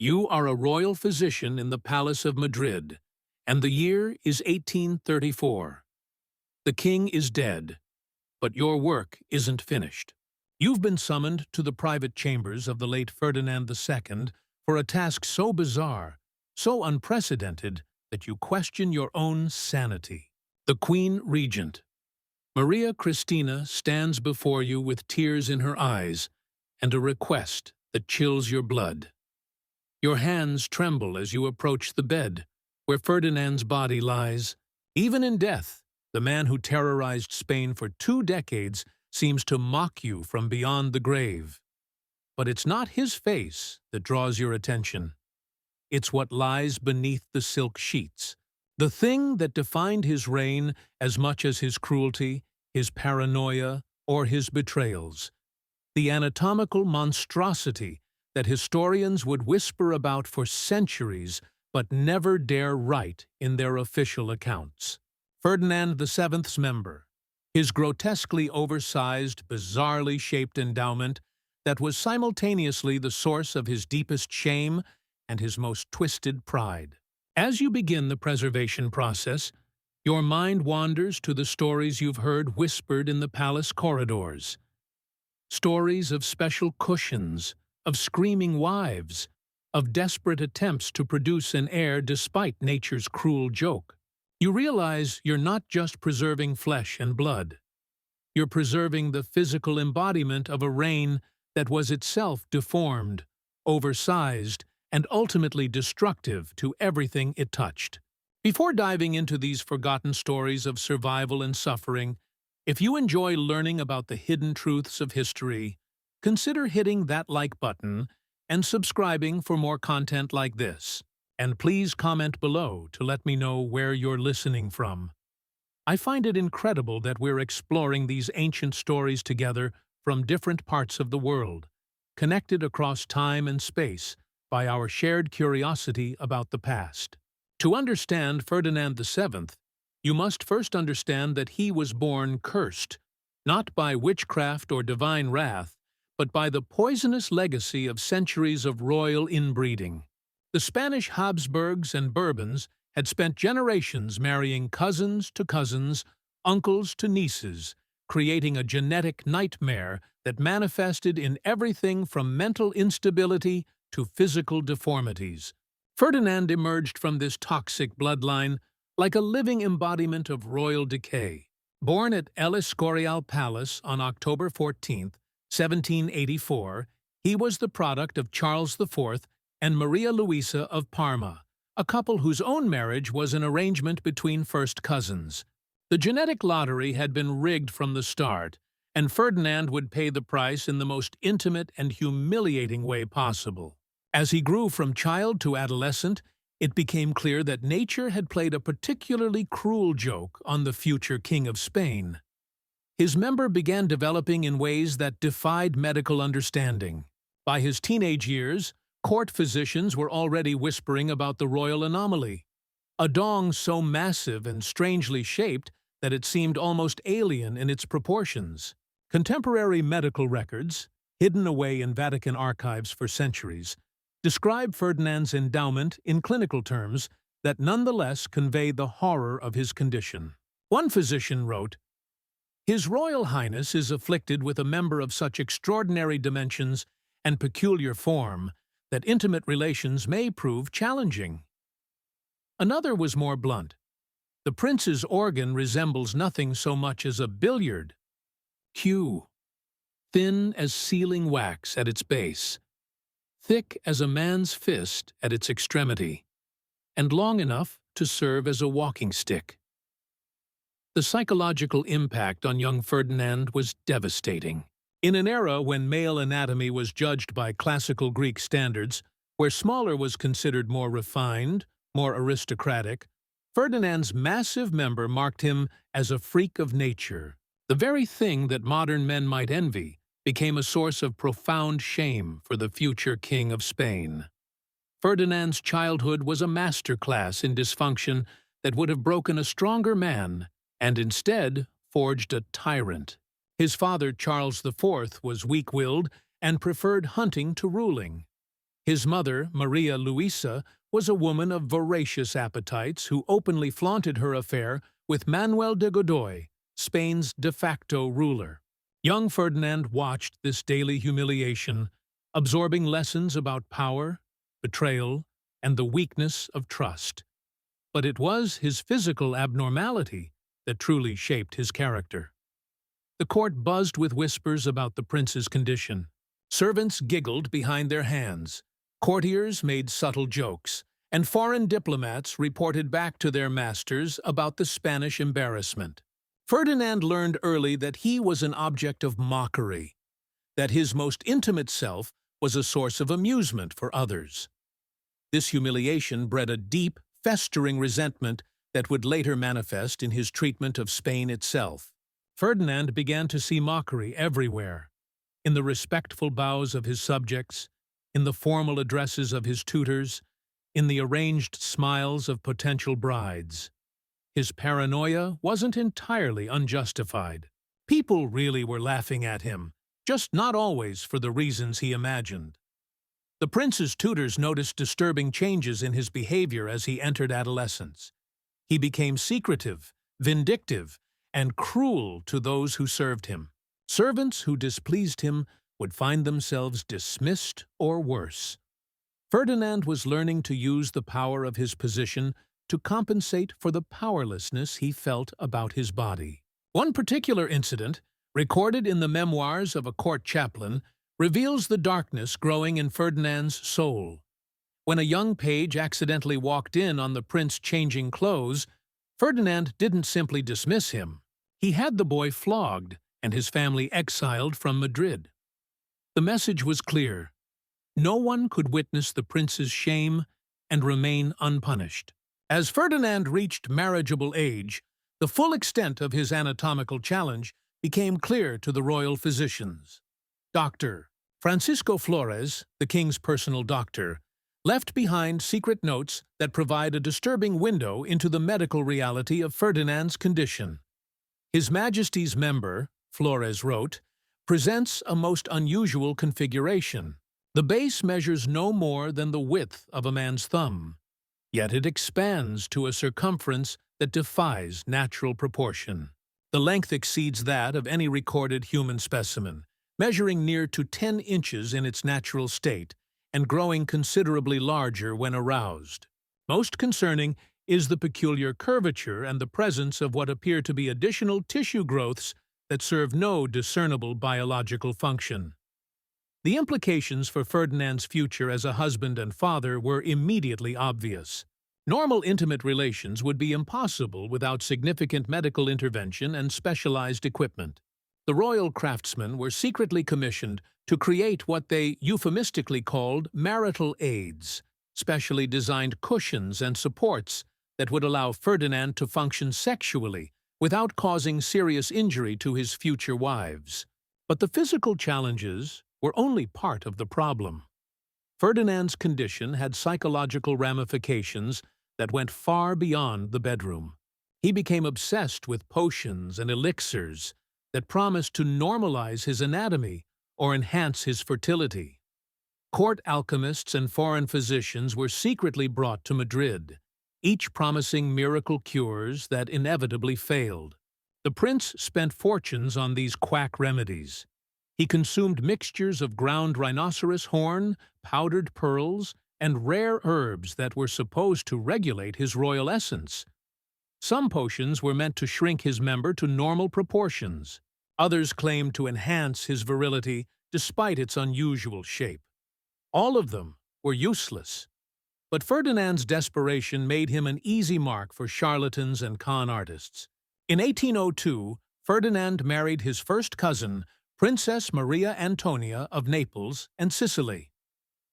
You are a royal physician in the Palace of Madrid, and the year is 1834. The king is dead, but your work isn't finished. You've been summoned to the private chambers of the late Ferdinand II for a task so bizarre, so unprecedented, that you question your own sanity. The Queen Regent, Maria Cristina, stands before you with tears in her eyes and a request that chills your blood. Your hands tremble as you approach the bed where Ferdinand's body lies. Even in death, the man who terrorized Spain for 2 decades seems to mock you from beyond the grave. But it's not his face that draws your attention. It's what lies beneath the silk sheets, the thing that defined his reign as much as his cruelty, his paranoia, or his betrayals. The anatomical monstrosity that historians would whisper about for centuries but never dare write in their official accounts. Ferdinand VII's member, his grotesquely oversized, bizarrely shaped endowment that was simultaneously the source of his deepest shame and his most twisted pride. As you begin the preservation process, your mind wanders to the stories you've heard whispered in the palace corridors. Stories of special cushions, of screaming wives, of desperate attempts to produce an heir despite nature's cruel joke. You realize you're not just preserving flesh and blood. You're preserving the physical embodiment of a reign that was itself deformed, oversized, and ultimately destructive to everything it touched. Before diving into these forgotten stories of survival and suffering, if you enjoy learning about the hidden truths of history, consider hitting that like button and subscribing for more content like this. And please comment below to let me know where you're listening from. I find it incredible that we're exploring these ancient stories together from different parts of the world, connected across time and space by our shared curiosity about the past. To understand Ferdinand VII, you must first understand that he was born cursed, not by witchcraft or divine wrath, but by the poisonous legacy of centuries of royal inbreeding. The Spanish Habsburgs and Bourbons had spent generations marrying cousins to cousins, uncles to nieces, creating a genetic nightmare that manifested in everything from mental instability to physical deformities. Ferdinand emerged from this toxic bloodline like a living embodiment of royal decay. Born at El Escorial Palace on October 14, 1784, he was the product of Charles IV and Maria Luisa of Parma, a couple whose own marriage was an arrangement between first cousins. The genetic lottery had been rigged from the start, and Ferdinand would pay the price in the most intimate and humiliating way possible. As he grew from child to adolescent, it became clear that nature had played a particularly cruel joke on the future King of Spain. His member began developing in ways that defied medical understanding. By his teenage years, court physicians were already whispering about the royal anomaly, a dong so massive and strangely shaped that it seemed almost alien in its proportions. Contemporary medical records, hidden away in Vatican archives for centuries, describe Ferdinand's endowment in clinical terms that nonetheless convey the horror of his condition. One physician wrote, "His Royal Highness is afflicted with a member of such extraordinary dimensions and peculiar form that intimate relations may prove challenging." Another was more blunt. "The prince's organ resembles nothing so much as a billiard. Q. Thin as sealing wax at its base, thick as a man's fist at its extremity, and long enough to serve as a walking stick." The psychological impact on young Ferdinand was devastating. In an era when male anatomy was judged by classical Greek standards, where smaller was considered more refined, more aristocratic, Ferdinand's massive member marked him as a freak of nature. The very thing that modern men might envy became a source of profound shame for the future King of Spain. Ferdinand's childhood was a masterclass in dysfunction that would have broken a stronger man and instead forged a tyrant. His father, Charles IV, was weak-willed and preferred hunting to ruling. His mother, Maria Luisa, was a woman of voracious appetites who openly flaunted her affair with Manuel de Godoy, Spain's de facto ruler. Young Ferdinand watched this daily humiliation, absorbing lessons about power, betrayal, and the weakness of trust. But it was his physical abnormality that truly shaped his character. The court buzzed with whispers about the prince's condition. Servants giggled behind their hands, courtiers made subtle jokes, and foreign diplomats reported back to their masters about the Spanish embarrassment. Ferdinand learned early that he was an object of mockery, that his most intimate self was a source of amusement for others. This humiliation bred a deep, festering resentment that would later manifest in his treatment of Spain itself. Ferdinand began to see mockery everywhere, in the respectful bows of his subjects, in the formal addresses of his tutors, in the arranged smiles of potential brides. His paranoia wasn't entirely unjustified. People really were laughing at him, just not always for the reasons he imagined. The prince's tutors noticed disturbing changes in his behavior as he entered adolescence. He became secretive, vindictive, and cruel to those who served him. Servants who displeased him would find themselves dismissed or worse. Ferdinand was learning to use the power of his position to compensate for the powerlessness he felt about his body. One particular incident, recorded in the memoirs of a court chaplain, reveals the darkness growing in Ferdinand's soul. When a young page accidentally walked in on the prince changing clothes, Ferdinand didn't simply dismiss him. He had the boy flogged and his family exiled from Madrid. The message was clear. No one could witness the prince's shame and remain unpunished. As Ferdinand reached marriageable age, the full extent of his anatomical challenge became clear to the royal physicians. Dr. Francisco Flores, the king's personal doctor, left behind secret notes that provide a disturbing window into the medical reality of Ferdinand's condition. His Majesty's member, Flores wrote, presents a most unusual configuration. The base measures no more than the width of a man's thumb, yet it expands to a circumference that defies natural proportion. The length exceeds that of any recorded human specimen, measuring near to 10 inches in its natural state and growing considerably larger when aroused. Most concerning is the peculiar curvature and the presence of what appear to be additional tissue growths that serve no discernible biological function. The implications for Ferdinand's future as a husband and father were immediately obvious. Normal intimate relations would be impossible without significant medical intervention and specialized equipment. The royal craftsmen were secretly commissioned to create what they euphemistically called marital aids, specially designed cushions and supports that would allow Ferdinand to function sexually without causing serious injury to his future wives. But the physical challenges were only part of the problem. Ferdinand's condition had psychological ramifications that went far beyond the bedroom. He became obsessed with potions and elixirs that promised to normalize his anatomy or enhance his fertility. Court alchemists and foreign physicians were secretly brought to Madrid, each promising miracle cures that inevitably failed. The prince spent fortunes on these quack remedies. He consumed mixtures of ground rhinoceros horn, powdered pearls, and rare herbs that were supposed to regulate his royal essence. Some potions were meant to shrink his member to normal proportions. Others claimed to enhance his virility despite its unusual shape. All of them were useless. But Ferdinand's desperation made him an easy mark for charlatans and con artists. In 1802, Ferdinand married his first cousin, Princess Maria Antonia of Naples and Sicily.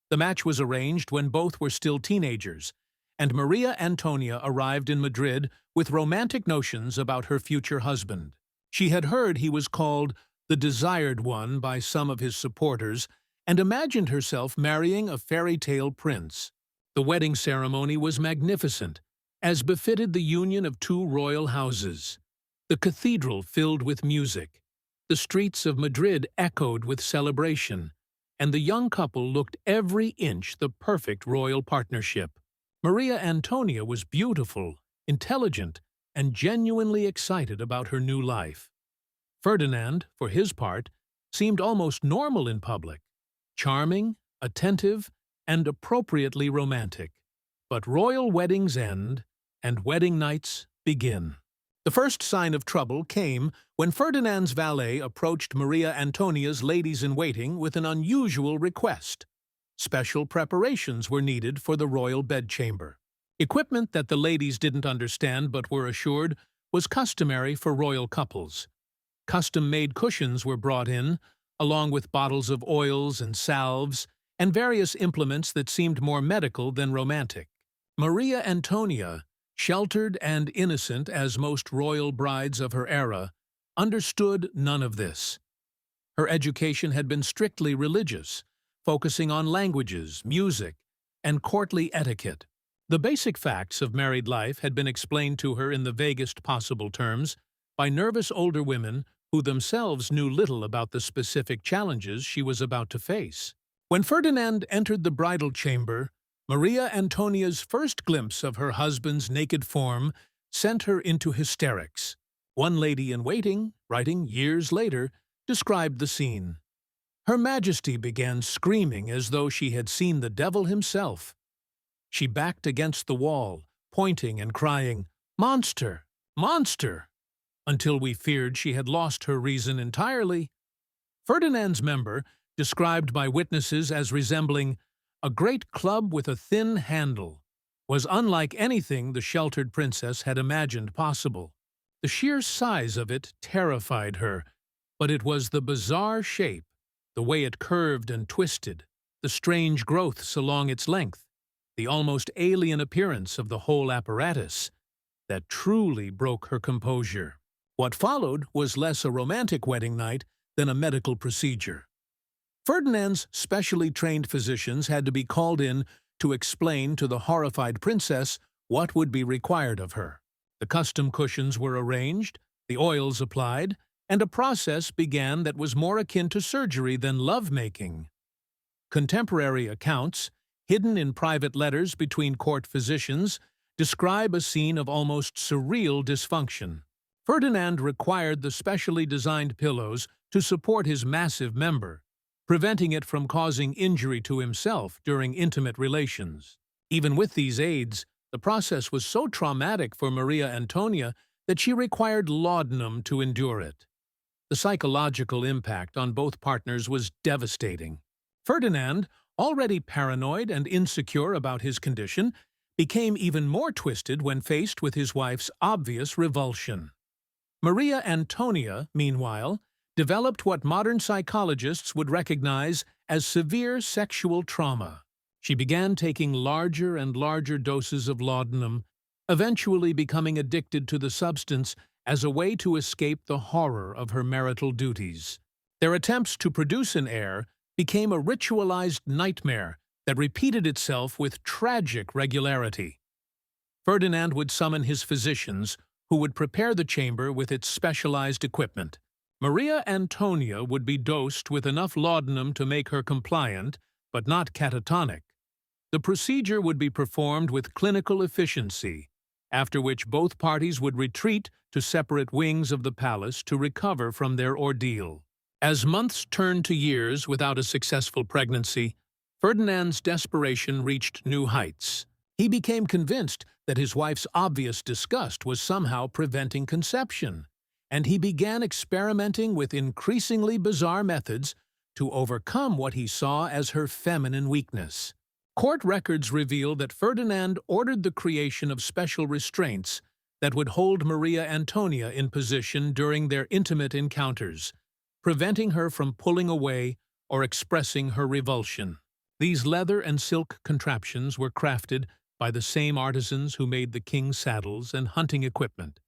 The match was arranged when both were still teenagers, and Maria Antonia arrived in Madrid with romantic notions about her future husband. She had heard he was called the Desired One by some of his supporters and imagined herself marrying a fairy tale prince. The wedding ceremony was magnificent, as befitted the union of two royal houses. The cathedral filled with music. The streets of Madrid echoed with celebration, and the young couple looked every inch the perfect royal partnership. Maria Antonia was beautiful, intelligent, and genuinely excited about her new life. Ferdinand, for his part, seemed almost normal in public, charming, attentive, and appropriately romantic. But royal weddings end, and wedding nights begin. The first sign of trouble came when Ferdinand's valet approached Maria Antonia's ladies-in-waiting with an unusual request. Special preparations were needed for the royal bedchamber. Equipment that the ladies didn't understand but were assured was customary for royal couples. Custom-made cushions were brought in, along with bottles of oils and salves, and various implements that seemed more medical than romantic. Maria Antonia, sheltered and innocent as most royal brides of her era, understood none of this. Her education had been strictly religious, focusing on languages, music, and courtly etiquette. The basic facts of married life had been explained to her in the vaguest possible terms by nervous older women who themselves knew little about the specific challenges she was about to face. When Ferdinand entered the bridal chamber, Maria Antonia's first glimpse of her husband's naked form sent her into hysterics. One lady-in-waiting, writing years later, described the scene. Her Majesty began screaming as though she had seen the devil himself. She backed against the wall, pointing and crying, "Monster! Monster!" until we feared she had lost her reason entirely. Ferdinand's member, described by witnesses as resembling a great club with a thin handle, was unlike anything the sheltered princess had imagined possible. The sheer size of it terrified her, but it was the bizarre shape, the way it curved and twisted, the strange growths along its length, the almost alien appearance of the whole apparatus, that truly broke her composure. What followed was less a romantic wedding night than a medical procedure. Ferdinand's specially trained physicians had to be called in to explain to the horrified princess what would be required of her. The custom cushions were arranged, the oils applied, and a process began that was more akin to surgery than love-making. Contemporary accounts, hidden in private letters between court physicians, describe a scene of almost surreal dysfunction. Ferdinand required the specially designed pillows to support his massive member, preventing it from causing injury to himself during intimate relations. Even with these aids, the process was so traumatic for Maria Antonia that she required laudanum to endure it. The psychological impact on both partners was devastating. Ferdinand, already paranoid and insecure about his condition, became even more twisted when faced with his wife's obvious revulsion. Maria Antonia, meanwhile, developed what modern psychologists would recognize as severe sexual trauma. She began taking larger and larger doses of laudanum, eventually becoming addicted to the substance as a way to escape the horror of her marital duties. Their attempts to produce an heir became a ritualized nightmare that repeated itself with tragic regularity. Ferdinand would summon his physicians, who would prepare the chamber with its specialized equipment. Maria Antonia would be dosed with enough laudanum to make her compliant, but not catatonic. The procedure would be performed with clinical efficiency, after which both parties would retreat to separate wings of the palace to recover from their ordeal. As months turned to years without a successful pregnancy, Ferdinand's desperation reached new heights. He became convinced that his wife's obvious disgust was somehow preventing conception, and he began experimenting with increasingly bizarre methods to overcome what he saw as her feminine weakness. Court records reveal that Ferdinand ordered the creation of special restraints that would hold Maria Antonia in position during their intimate encounters, preventing her from pulling away or expressing her revulsion. These leather and silk contraptions were crafted by the same artisans who made the king's saddles and hunting equipment,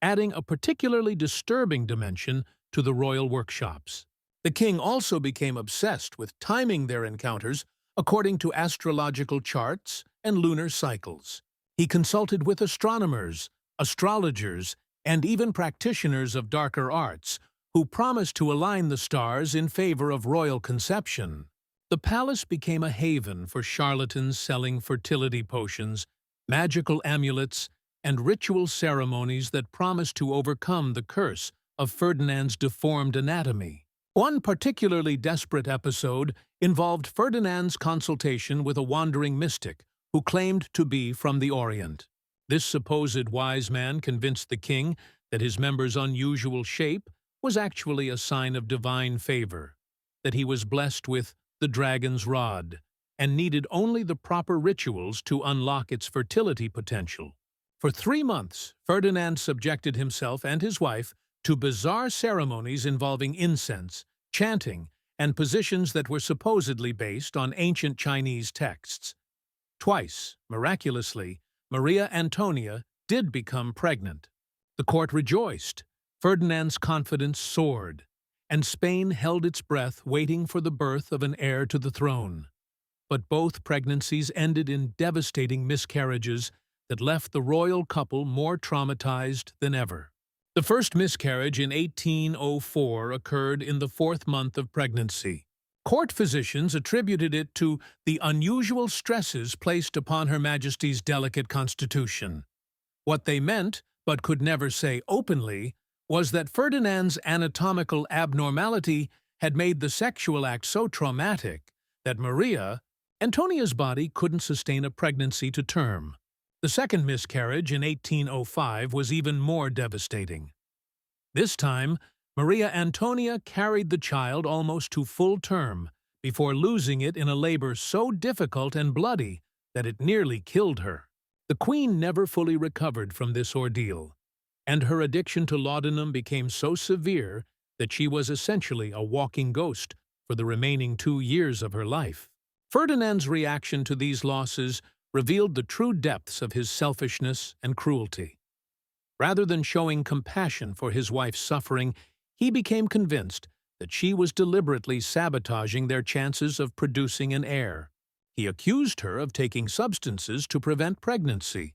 adding a particularly disturbing dimension to the royal workshops. The king also became obsessed with timing their encounters according to astrological charts and lunar cycles. He consulted with astronomers, astrologers, and even practitioners of darker arts, who promised to align the stars in favor of royal conception. The palace became a haven for charlatans selling fertility potions, magical amulets, and ritual ceremonies that promised to overcome the curse of Ferdinand's deformed anatomy. One particularly desperate episode involved Ferdinand's consultation with a wandering mystic who claimed to be from the Orient. This supposed wise man convinced the king that his member's unusual shape was actually a sign of divine favor, that he was blessed with the dragon's rod and needed only the proper rituals to unlock its fertility potential. For 3 months, Ferdinand subjected himself and his wife to bizarre ceremonies involving incense, chanting, and positions that were supposedly based on ancient Chinese texts. Twice, miraculously, Maria Antonia did become pregnant. The court rejoiced, Ferdinand's confidence soared, and Spain held its breath waiting for the birth of an heir to the throne. But both pregnancies ended in devastating miscarriages that left the royal couple more traumatized than ever. The first miscarriage in 1804 occurred in the 4th month of pregnancy. Court physicians attributed it to the unusual stresses placed upon Her Majesty's delicate constitution. What they meant, but could never say openly, was that Ferdinand's anatomical abnormality had made the sexual act so traumatic that Maria Antonia's body couldn't sustain a pregnancy to term. The second miscarriage in 1805 was even more devastating. This time, Maria Antonia carried the child almost to full term before losing it in a labor so difficult and bloody that it nearly killed her. The queen never fully recovered from this ordeal, and her addiction to laudanum became so severe that she was essentially a walking ghost for the remaining 2 years of her life. Ferdinand's reaction to these losses revealed the true depths of his selfishness and cruelty. Rather than showing compassion for his wife's suffering, he became convinced that she was deliberately sabotaging their chances of producing an heir. He accused her of taking substances to prevent pregnancy,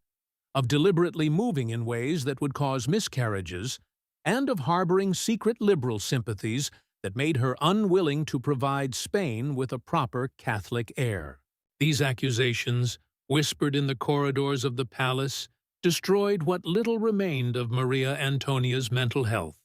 of deliberately moving in ways that would cause miscarriages, and of harboring secret liberal sympathies that made her unwilling to provide Spain with a proper Catholic heir. These accusations, whispered in the corridors of the palace, destroyed what little remained of Maria Antonia's mental health.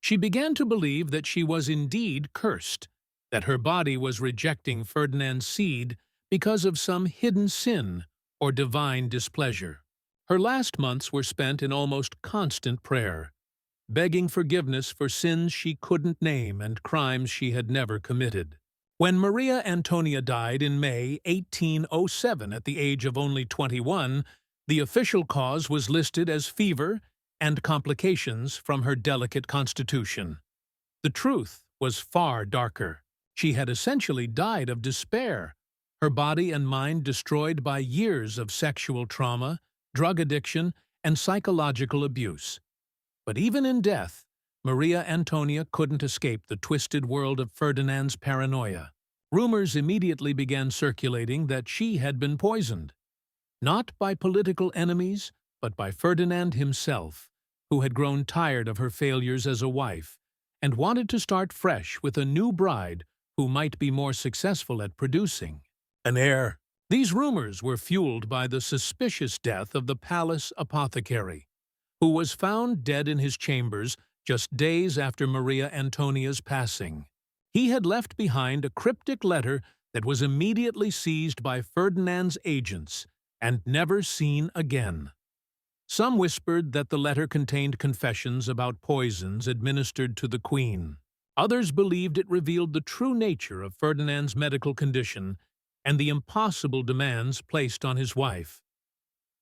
She began to believe that she was indeed cursed, that her body was rejecting Ferdinand's seed because of some hidden sin or divine displeasure. Her last months were spent in almost constant prayer, begging forgiveness for sins she couldn't name and crimes she had never committed. When Maria Antonia died in May 1807 at the age of only 21, the official cause was listed as fever and complications from her delicate constitution. The truth was far darker. She had essentially died of despair, her body and mind destroyed by years of sexual trauma, drug addiction, and psychological abuse. But even in death, Maria Antonia couldn't escape the twisted world of Ferdinand's paranoia. Rumors immediately began circulating that she had been poisoned, not by political enemies, but by Ferdinand himself, who had grown tired of her failures as a wife and wanted to start fresh with a new bride who might be more successful at producing an heir. These rumors were fueled by the suspicious death of the palace apothecary, who was found dead in his chambers just days after Maria Antonia's passing. He had left behind a cryptic letter that was immediately seized by Ferdinand's agents and never seen again. Some whispered that the letter contained confessions about poisons administered to the queen. Others believed it revealed the true nature of Ferdinand's medical condition and the impossible demands placed on his wife.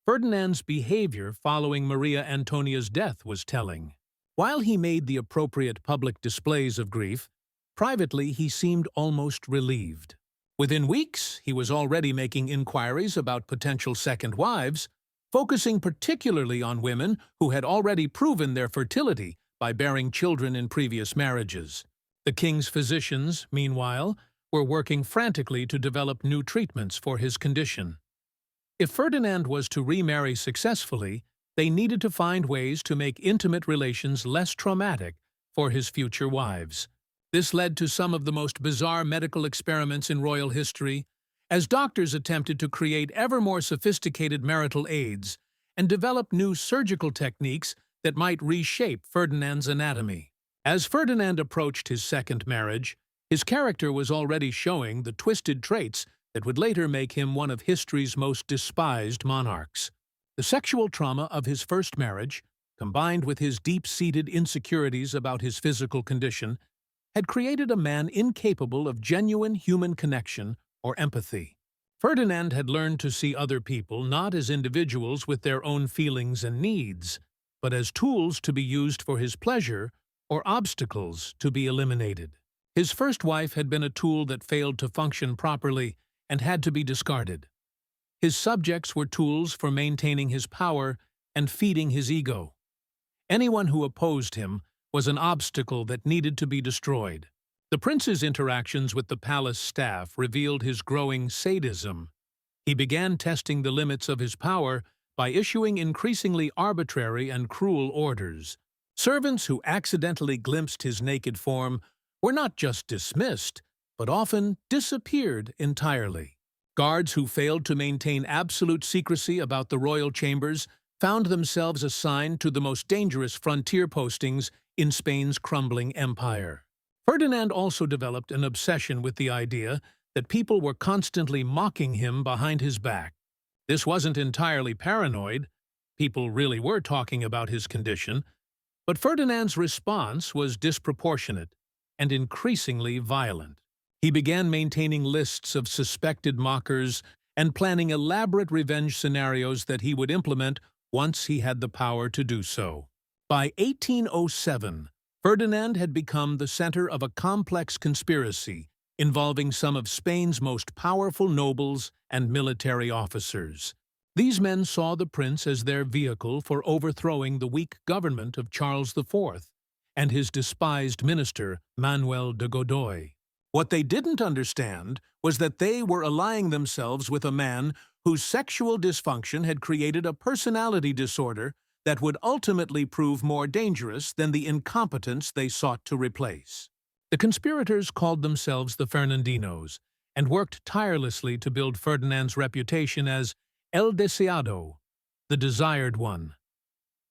Ferdinand's behavior following Maria Antonia's death was telling. While he made the appropriate public displays of grief, privately he seemed almost relieved. Within weeks, he was already making inquiries about potential second wives, focusing particularly on women who had already proven their fertility by bearing children in previous marriages. The king's physicians, meanwhile, were working frantically to develop new treatments for his condition. If Ferdinand was to remarry successfully, they needed to find ways to make intimate relations less traumatic for his future wives. This led to some of the most bizarre medical experiments in royal history, as doctors attempted to create ever more sophisticated marital aids and develop new surgical techniques that might reshape Ferdinand's anatomy. As Ferdinand approached his second marriage, his character was already showing the twisted traits that would later make him one of history's most despised monarchs. The sexual trauma of his first marriage, combined with his deep-seated insecurities about his physical condition, had created a man incapable of genuine human connection or empathy. Ferdinand had learned to see other people not as individuals with their own feelings and needs, but as tools to be used for his pleasure or obstacles to be eliminated. His first wife had been a tool that failed to function properly and had to be discarded. His subjects were tools for maintaining his power and feeding his ego. Anyone who opposed him was an obstacle that needed to be destroyed. The prince's interactions with the palace staff revealed his growing sadism. He began testing the limits of his power by issuing increasingly arbitrary and cruel orders. Servants who accidentally glimpsed his naked form were not just dismissed, but often disappeared entirely. Guards who failed to maintain absolute secrecy about the royal chambers found themselves assigned to the most dangerous frontier postings in Spain's crumbling empire. Ferdinand also developed an obsession with the idea that people were constantly mocking him behind his back. This wasn't entirely paranoid. People really were talking about his condition, but Ferdinand's response was disproportionate and increasingly violent. He began maintaining lists of suspected mockers and planning elaborate revenge scenarios that he would implement once he had the power to do so. By 1807, Ferdinand had become the center of a complex conspiracy involving some of Spain's most powerful nobles and military officers. These men saw the prince as their vehicle for overthrowing the weak government of Charles IV and his despised minister, Manuel de Godoy. What they didn't understand was that they were allying themselves with a man whose sexual dysfunction had created a personality disorder that would ultimately prove more dangerous than the incompetence they sought to replace. The conspirators called themselves the Fernandinos and worked tirelessly to build Ferdinand's reputation as El Deseado, the desired one.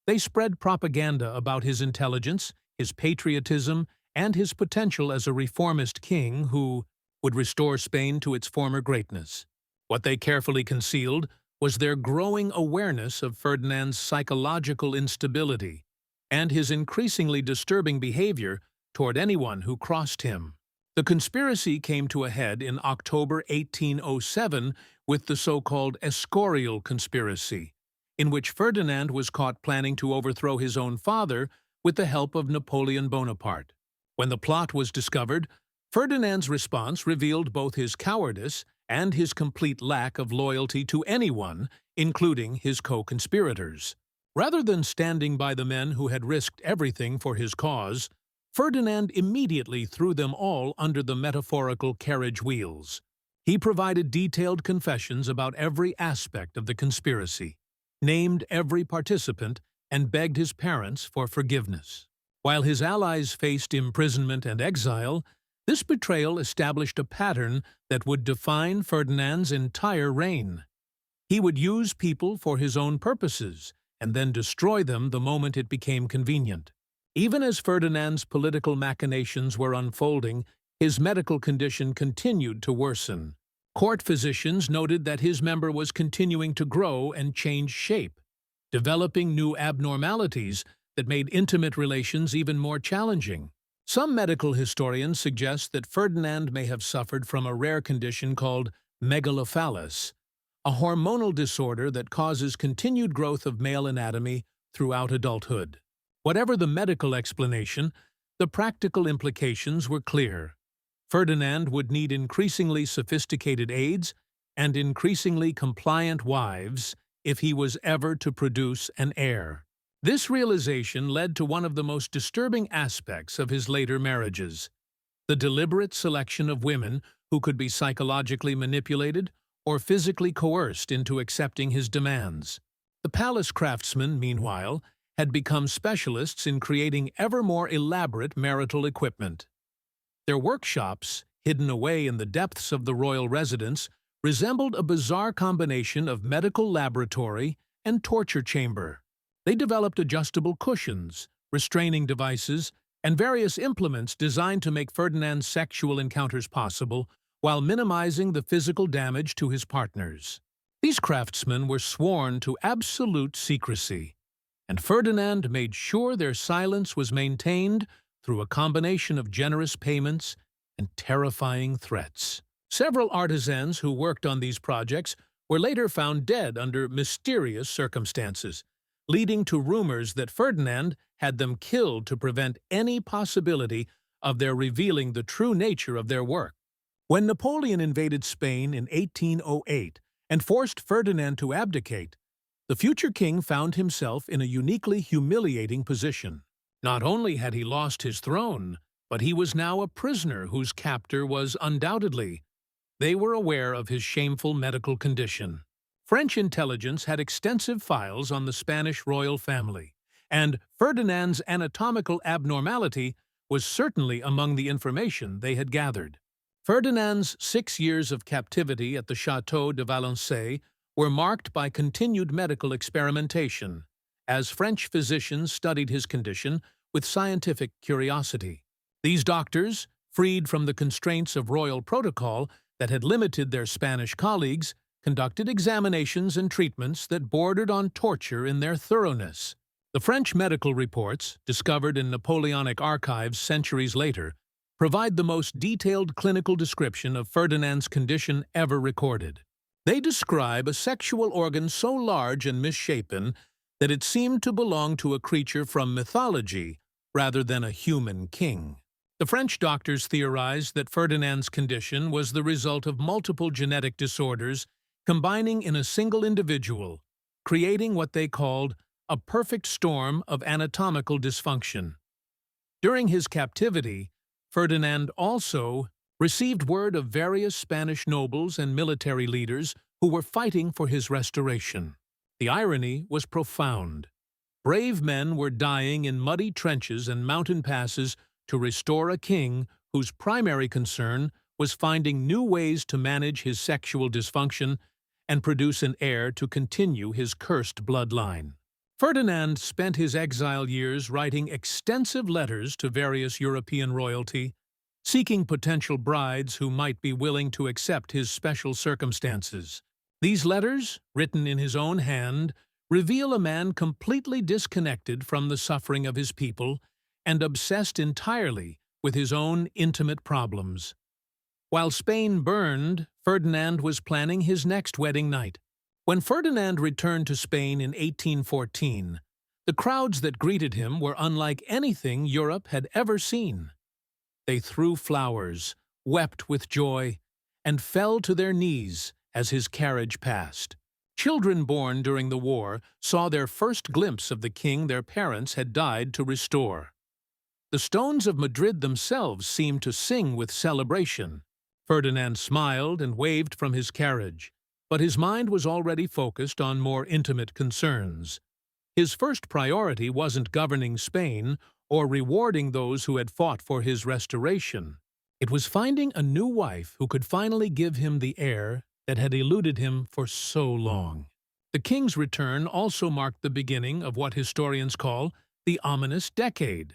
They spread propaganda about his intelligence, his patriotism, and his potential as a reformist king who would restore Spain to its former greatness. What they carefully concealed was their growing awareness of Ferdinand's psychological instability and his increasingly disturbing behavior toward anyone who crossed him. The conspiracy came to a head in October 1807 with the so-called Escorial Conspiracy, in which Ferdinand was caught planning to overthrow his own father with the help of Napoleon Bonaparte. When the plot was discovered, Ferdinand's response revealed both his cowardice and his complete lack of loyalty to anyone, including his co-conspirators. Rather than standing by the men who had risked everything for his cause, Ferdinand immediately threw them all under the metaphorical carriage wheels. He provided detailed confessions about every aspect of the conspiracy, named every participant, and begged his parents for forgiveness. While his allies faced imprisonment and exile, this betrayal established a pattern that would define Ferdinand's entire reign. He would use people for his own purposes and then destroy them the moment it became convenient. Even as Ferdinand's political machinations were unfolding, his medical condition continued to worsen. Court physicians noted that his member was continuing to grow and change shape, developing new abnormalities that made intimate relations even more challenging. Some medical historians suggest that Ferdinand may have suffered from a rare condition called megalephalis, a hormonal disorder that causes continued growth of male anatomy throughout adulthood. Whatever the medical explanation, the practical implications were clear. Ferdinand would need increasingly sophisticated aids and increasingly compliant wives if he was ever to produce an heir. This realization led to one of the most disturbing aspects of his later marriages: the deliberate selection of women who could be psychologically manipulated or physically coerced into accepting his demands. The palace craftsmen, meanwhile, had become specialists in creating ever more elaborate marital equipment. Their workshops, hidden away in the depths of the royal residence, resembled a bizarre combination of medical laboratory and torture chamber. They developed adjustable cushions, restraining devices, and various implements designed to make Ferdinand's sexual encounters possible while minimizing the physical damage to his partners. These craftsmen were sworn to absolute secrecy, and Ferdinand made sure their silence was maintained through a combination of generous payments and terrifying threats. Several artisans who worked on these projects were later found dead under mysterious circumstances, leading to rumors that Ferdinand had them killed to prevent any possibility of their revealing the true nature of their work. When Napoleon invaded Spain in 1808 and forced Ferdinand to abdicate, the future king found himself in a uniquely humiliating position. Not only had he lost his throne, but he was now a prisoner whose captor was undoubtedly. They were aware of his shameful medical condition. French intelligence had extensive files on the Spanish royal family, and Ferdinand's anatomical abnormality was certainly among the information they had gathered. Ferdinand's 6 years of captivity at the Château de Valençay were marked by continued medical experimentation, as French physicians studied his condition with scientific curiosity. These doctors, freed from the constraints of royal protocol that had limited their Spanish colleagues, conducted examinations and treatments that bordered on torture in their thoroughness. The French medical reports, discovered in Napoleonic archives centuries later, provide the most detailed clinical description of Ferdinand's condition ever recorded. They describe a sexual organ so large and misshapen that it seemed to belong to a creature from mythology rather than a human king. The French doctors theorized that Ferdinand's condition was the result of multiple genetic disorders combining in a single individual, creating what they called a perfect storm of anatomical dysfunction. During his captivity, Ferdinand also received word of various Spanish nobles and military leaders who were fighting for his restoration. The irony was profound. Brave men were dying in muddy trenches and mountain passes to restore a king whose primary concern was finding new ways to manage his sexual dysfunction and produce an heir to continue his cursed bloodline. Ferdinand spent his exile years writing extensive letters to various European royalty, seeking potential brides who might be willing to accept his special circumstances. These letters, written in his own hand, reveal a man completely disconnected from the suffering of his people and obsessed entirely with his own intimate problems. While Spain burned, Ferdinand was planning his next wedding night. When Ferdinand returned to Spain in 1814, the crowds that greeted him were unlike anything Europe had ever seen. They threw flowers, wept with joy, and fell to their knees as his carriage passed. Children born during the war saw their first glimpse of the king their parents had died to restore. The stones of Madrid themselves seemed to sing with celebration. Ferdinand smiled and waved from his carriage, but his mind was already focused on more intimate concerns. His first priority wasn't governing Spain or rewarding those who had fought for his restoration. It was finding a new wife who could finally give him the heir that had eluded him for so long. The king's return also marked the beginning of what historians call the ominous decade.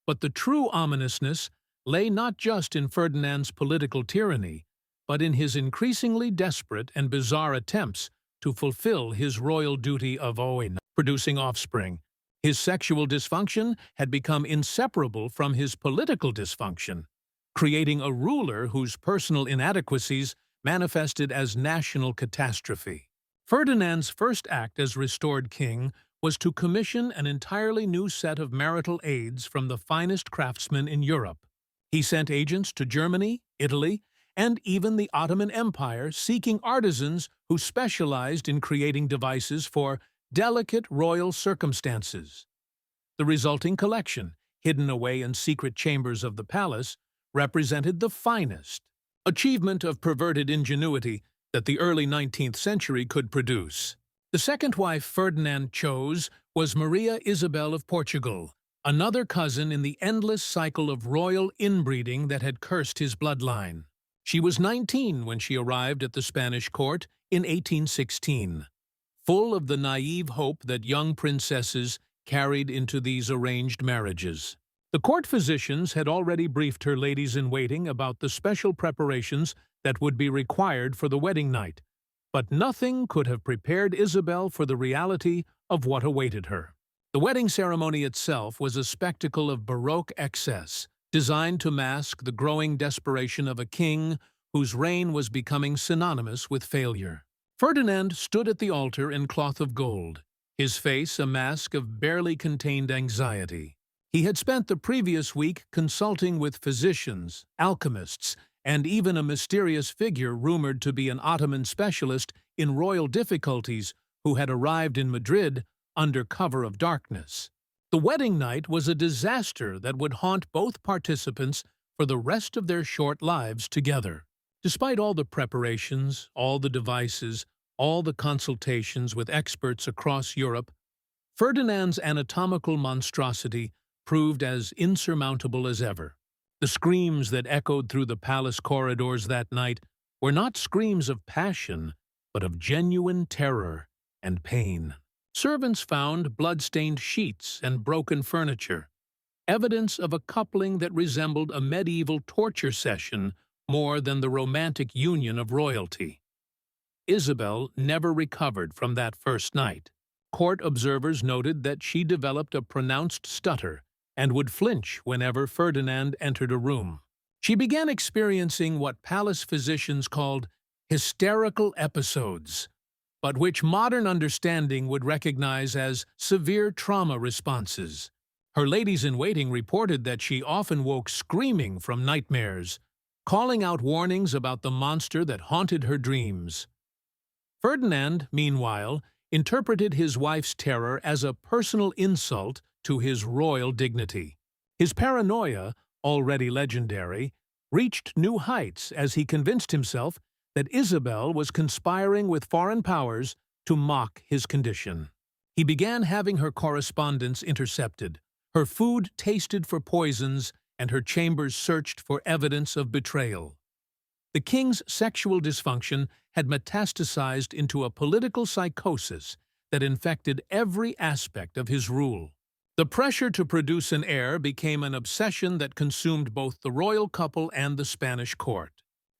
But the true ominousness lay not just in Ferdinand's political tyranny, but in his increasingly desperate and bizarre attempts to fulfill his royal duty of producing offspring. His sexual dysfunction had become inseparable from his political dysfunction, creating a ruler whose personal inadequacies manifested as national catastrophe. Ferdinand's first act as restored king was to commission an entirely new set of marital aids from the finest craftsmen in Europe. He sent agents to Germany, Italy, and even the Ottoman Empire seeking artisans who specialized in creating devices for delicate royal circumstances. The resulting collection, hidden away in secret chambers of the palace, represented the finest achievement of perverted ingenuity that the early 19th century could produce. The second wife Ferdinand chose was Maria Isabel of Portugal, another cousin in the endless cycle of royal inbreeding that had cursed his bloodline. She was 19 when she arrived at the Spanish court in 1816, full of the naive hope that young princesses carried into these arranged marriages. The court physicians had already briefed her ladies-in-waiting about the special preparations that would be required for the wedding night, but nothing could have prepared Isabel for the reality of what awaited her. The wedding ceremony itself was a spectacle of Baroque excess, designed to mask the growing desperation of a king whose reign was becoming synonymous with failure. Ferdinand stood at the altar in cloth of gold, his face a mask of barely contained anxiety. He had spent the previous week consulting with physicians, alchemists, and even a mysterious figure rumored to be an Ottoman specialist in royal difficulties who had arrived in Madrid under cover of darkness. The wedding night was a disaster that would haunt both participants for the rest of their short lives together. Despite all the preparations, all the devices, all the consultations with experts across Europe, Ferdinand's anatomical monstrosity proved as insurmountable as ever. The screams that echoed through the palace corridors that night were not screams of passion, but of genuine terror and pain. Servants found blood-stained sheets and broken furniture, evidence of a coupling that resembled a medieval torture session more than the romantic union of royalty. Isabel never recovered from that first night. Court observers noted that she developed a pronounced stutter and would flinch whenever Ferdinand entered a room. She began experiencing what palace physicians called hysterical episodes, but which modern understanding would recognize as severe trauma responses. Her ladies-in-waiting reported that she often woke screaming from nightmares, calling out warnings about the monster that haunted her dreams. Ferdinand, meanwhile, interpreted his wife's terror as a personal insult to his royal dignity. His paranoia, already legendary, reached new heights as he convinced himself that Isabel was conspiring with foreign powers to mock his condition. He began having her correspondence intercepted, her food tasted for poisons, and her chambers searched for evidence of betrayal. The king's sexual dysfunction had metastasized into a political psychosis that infected every aspect of his rule. The pressure to produce an heir became an obsession that consumed both the royal couple and the Spanish court.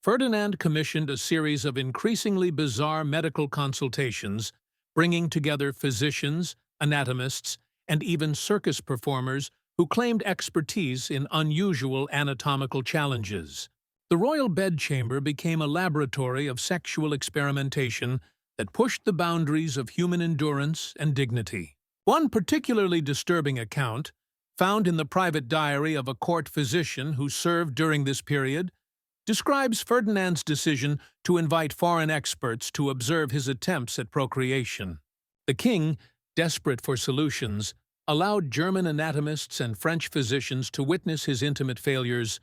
Ferdinand commissioned a series of increasingly bizarre medical consultations, bringing together physicians, anatomists, and even circus performers who claimed expertise in unusual anatomical challenges. The royal bedchamber became a laboratory of sexual experimentation that pushed the boundaries of human endurance and dignity. One particularly disturbing account, found in the private diary of a court physician who served during this period, describes Ferdinand's decision to invite foreign experts to observe his attempts at procreation. The king, desperate for solutions, allowed German anatomists and French physicians to witness his intimate failures,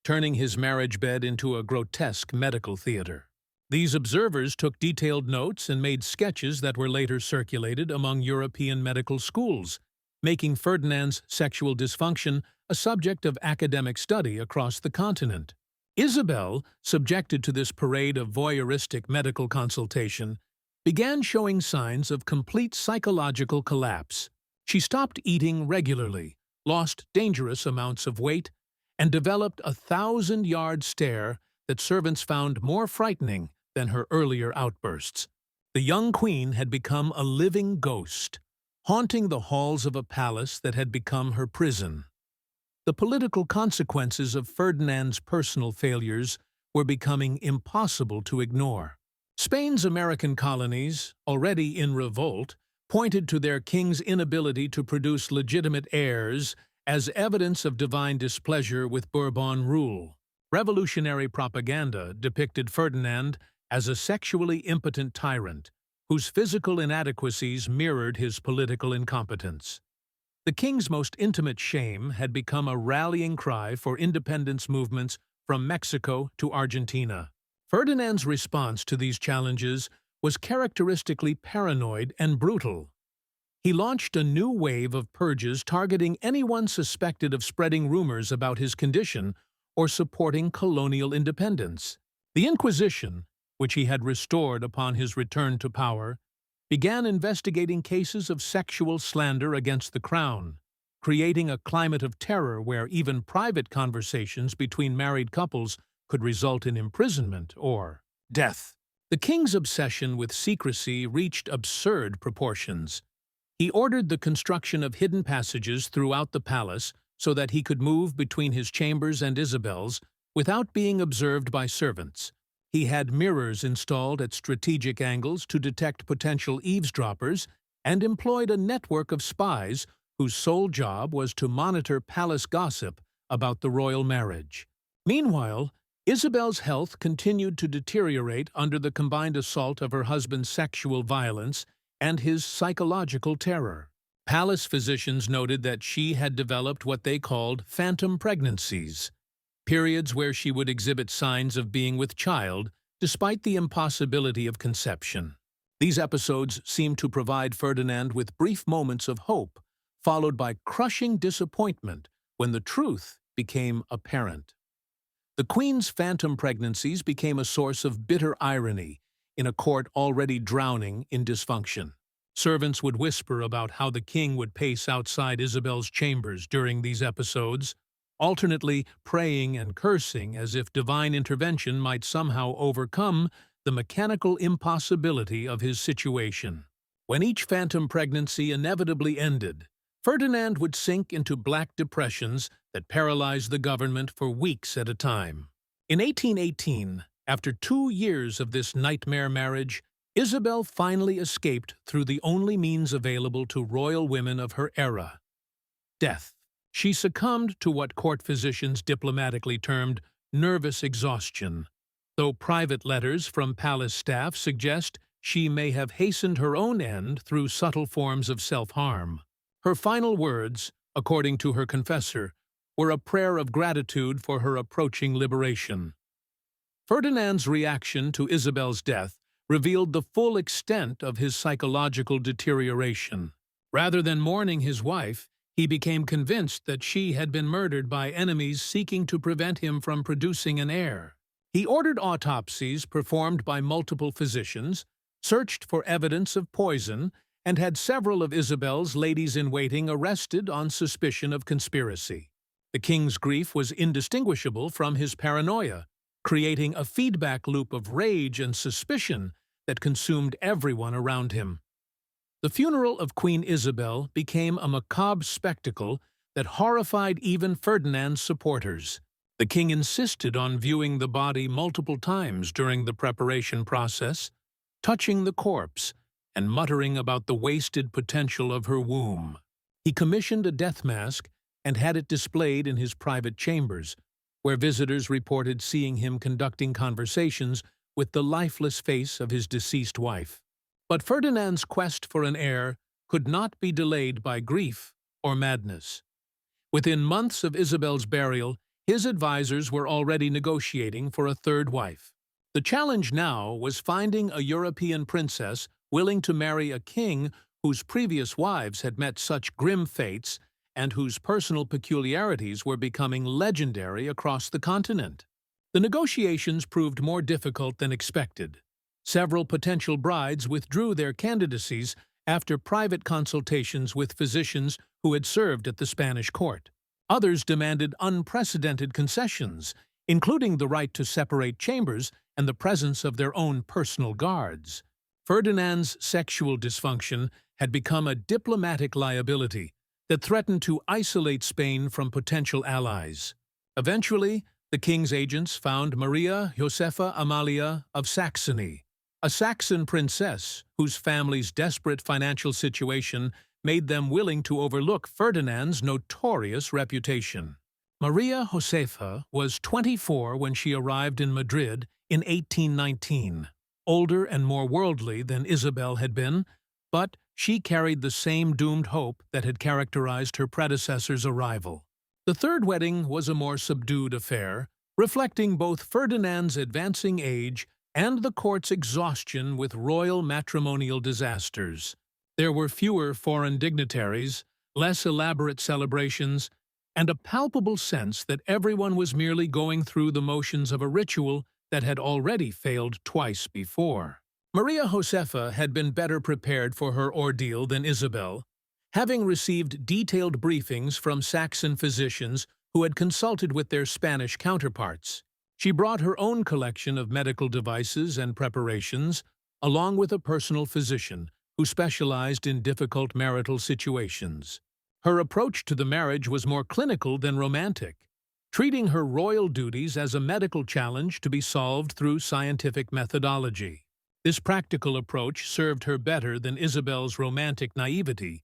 turning his marriage bed into a grotesque medical theater. These observers took detailed notes and made sketches that were later circulated among European medical schools, making Ferdinand's sexual dysfunction a subject of academic study across the continent. Isabel, subjected to this parade of voyeuristic medical consultation, began showing signs of complete psychological collapse. She stopped eating regularly, lost dangerous amounts of weight, and developed a 1,000-yard stare that servants found more frightening than her earlier outbursts. The young queen had become a living ghost, haunting the halls of a palace that had become her prison. The political consequences of Ferdinand's personal failures were becoming impossible to ignore. Spain's American colonies, already in revolt, pointed to their king's inability to produce legitimate heirs as evidence of divine displeasure with Bourbon rule. Revolutionary propaganda depicted Ferdinand as a sexually impotent tyrant whose physical inadequacies mirrored his political incompetence. The king's most intimate shame had become a rallying cry for independence movements from Mexico to Argentina. Ferdinand's response to these challenges was characteristically paranoid and brutal. He launched a new wave of purges targeting anyone suspected of spreading rumors about his condition or supporting colonial independence. The Inquisition, which he had restored upon his return to power, began investigating cases of sexual slander against the crown, creating a climate of terror where even private conversations between married couples could result in imprisonment or death. The king's obsession with secrecy reached absurd proportions. He ordered the construction of hidden passages throughout the palace so that he could move between his chambers and Isabel's without being observed by servants. He had mirrors installed at strategic angles to detect potential eavesdroppers and employed a network of spies whose sole job was to monitor palace gossip about the royal marriage. Meanwhile, Isabel's health continued to deteriorate under the combined assault of her husband's sexual violence and his psychological terror. Palace physicians noted that she had developed what they called phantom pregnancies, periods where she would exhibit signs of being with child despite the impossibility of conception. These episodes seemed to provide Ferdinand with brief moments of hope, followed by crushing disappointment when the truth became apparent. The Queen's phantom pregnancies became a source of bitter irony in a court already drowning in dysfunction. Servants would whisper about how the king would pace outside Isabel's chambers during these episodes, alternately praying and cursing as if divine intervention might somehow overcome the mechanical impossibility of his situation. When each phantom pregnancy inevitably ended, Ferdinand would sink into black depressions that paralyzed the government for weeks at a time. In 1818, after 2 years of this nightmare marriage, Isabel finally escaped through the only means available to royal women of her era: death. She succumbed to what court physicians diplomatically termed nervous exhaustion, though private letters from palace staff suggest she may have hastened her own end through subtle forms of self-harm. Her final words, according to her confessor, were a prayer of gratitude for her approaching liberation. Ferdinand's reaction to Isabel's death revealed the full extent of his psychological deterioration. Rather than mourning his wife, he became convinced that she had been murdered by enemies seeking to prevent him from producing an heir. He ordered autopsies performed by multiple physicians, searched for evidence of poison, and had several of Isabel's ladies-in-waiting arrested on suspicion of conspiracy. The king's grief was indistinguishable from his paranoia, creating a feedback loop of rage and suspicion that consumed everyone around him. The funeral of Queen Isabel became a macabre spectacle that horrified even Ferdinand's supporters. The king insisted on viewing the body multiple times during the preparation process, touching the corpse and muttering about the wasted potential of her womb. He commissioned a death mask and had it displayed in his private chambers, where visitors reported seeing him conducting conversations with the lifeless face of his deceased wife. But Ferdinand's quest for an heir could not be delayed by grief or madness. Within months of Isabel's burial, his advisors were already negotiating for a third wife. The challenge now was finding a European princess willing to marry a king whose previous wives had met such grim fates and whose personal peculiarities were becoming legendary across the continent. The negotiations proved more difficult than expected. Several potential brides withdrew their candidacies after private consultations with physicians who had served at the Spanish court. Others demanded unprecedented concessions, including the right to separate chambers and the presence of their own personal guards. Ferdinand's sexual dysfunction had become a diplomatic liability that threatened to isolate Spain from potential allies. Eventually, the king's agents found Maria Josefa Amalia of Saxony, a Saxon princess whose family's desperate financial situation made them willing to overlook Ferdinand's notorious reputation. Maria Josefa was 24 when she arrived in Madrid in 1819, older and more worldly than Isabel had been, but she carried the same doomed hope that had characterized her predecessor's arrival. The third wedding was a more subdued affair, reflecting both Ferdinand's advancing age and the court's exhaustion with royal matrimonial disasters. There were fewer foreign dignitaries, less elaborate celebrations, and a palpable sense that everyone was merely going through the motions of a ritual that had already failed twice before. Maria Josefa had been better prepared for her ordeal than Isabel, having received detailed briefings from Saxon physicians who had consulted with their Spanish counterparts. She brought her own collection of medical devices and preparations, along with a personal physician who specialized in difficult marital situations. Her approach to the marriage was more clinical than romantic, treating her royal duties as a medical challenge to be solved through scientific methodology. This practical approach served her better than Isabel's romantic naivety,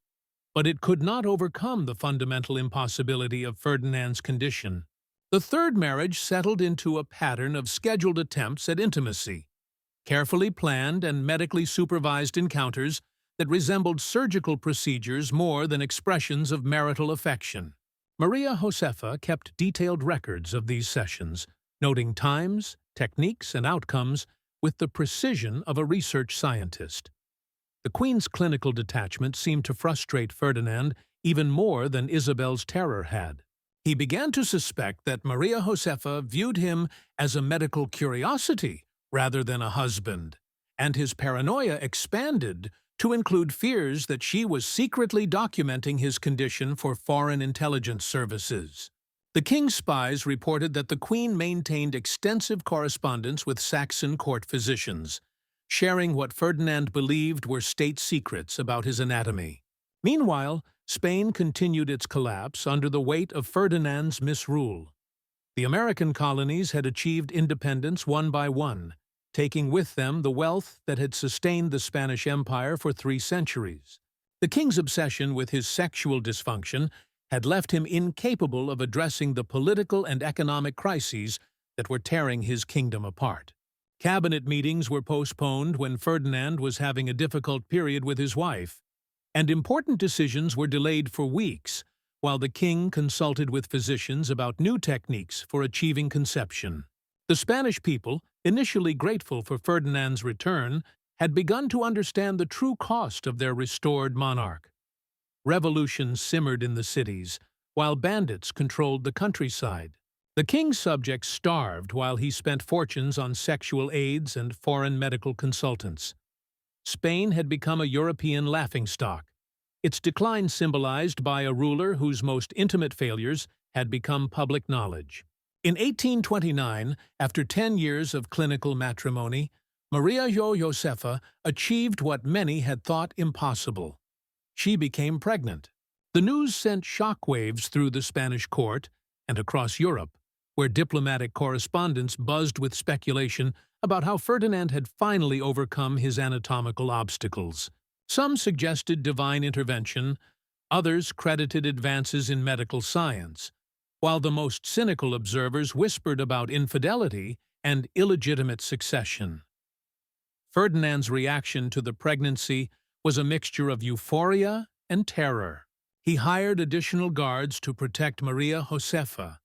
but it could not overcome the fundamental impossibility of Ferdinand's condition. The third marriage settled into a pattern of scheduled attempts at intimacy, carefully planned and medically supervised encounters that resembled surgical procedures more than expressions of marital affection. Maria Josefa kept detailed records of these sessions, noting times, techniques, and outcomes with the precision of a research scientist. The Queen's clinical detachment seemed to frustrate Ferdinand even more than Isabel's terror had. He began to suspect that Maria Josefa viewed him as a medical curiosity rather than a husband, and his paranoia expanded to include fears that she was secretly documenting his condition for foreign intelligence services. The king's spies reported that the Queen maintained extensive correspondence with Saxon court physicians, sharing what Ferdinand believed were state secrets about his anatomy. Meanwhile, Spain continued its collapse under the weight of Ferdinand's misrule. The American colonies had achieved independence one by one, taking with them the wealth that had sustained the Spanish Empire for 3 centuries. The king's obsession with his sexual dysfunction had left him incapable of addressing the political and economic crises that were tearing his kingdom apart. Cabinet meetings were postponed when Ferdinand was having a difficult period with his wife, and important decisions were delayed for weeks while the king consulted with physicians about new techniques for achieving conception. The Spanish people, initially grateful for Ferdinand's return, had begun to understand the true cost of their restored monarch. Revolutions simmered in the cities, while bandits controlled the countryside. The king's subjects starved while he spent fortunes on sexual aids and foreign medical consultants. Spain had become a European laughingstock, its decline symbolized by a ruler whose most intimate failures had become public knowledge. In 1829, after 10 years of clinical matrimony, Maria Josefa achieved what many had thought impossible. She became pregnant. The news sent shockwaves through the Spanish court and across Europe, where diplomatic correspondence buzzed with speculation about how Ferdinand had finally overcome his anatomical obstacles. Some suggested divine intervention, others credited advances in medical science, while the most cynical observers whispered about infidelity and illegitimate succession. Ferdinand's reaction to the pregnancy was a mixture of euphoria and terror. He hired additional guards to protect Maria Josefa,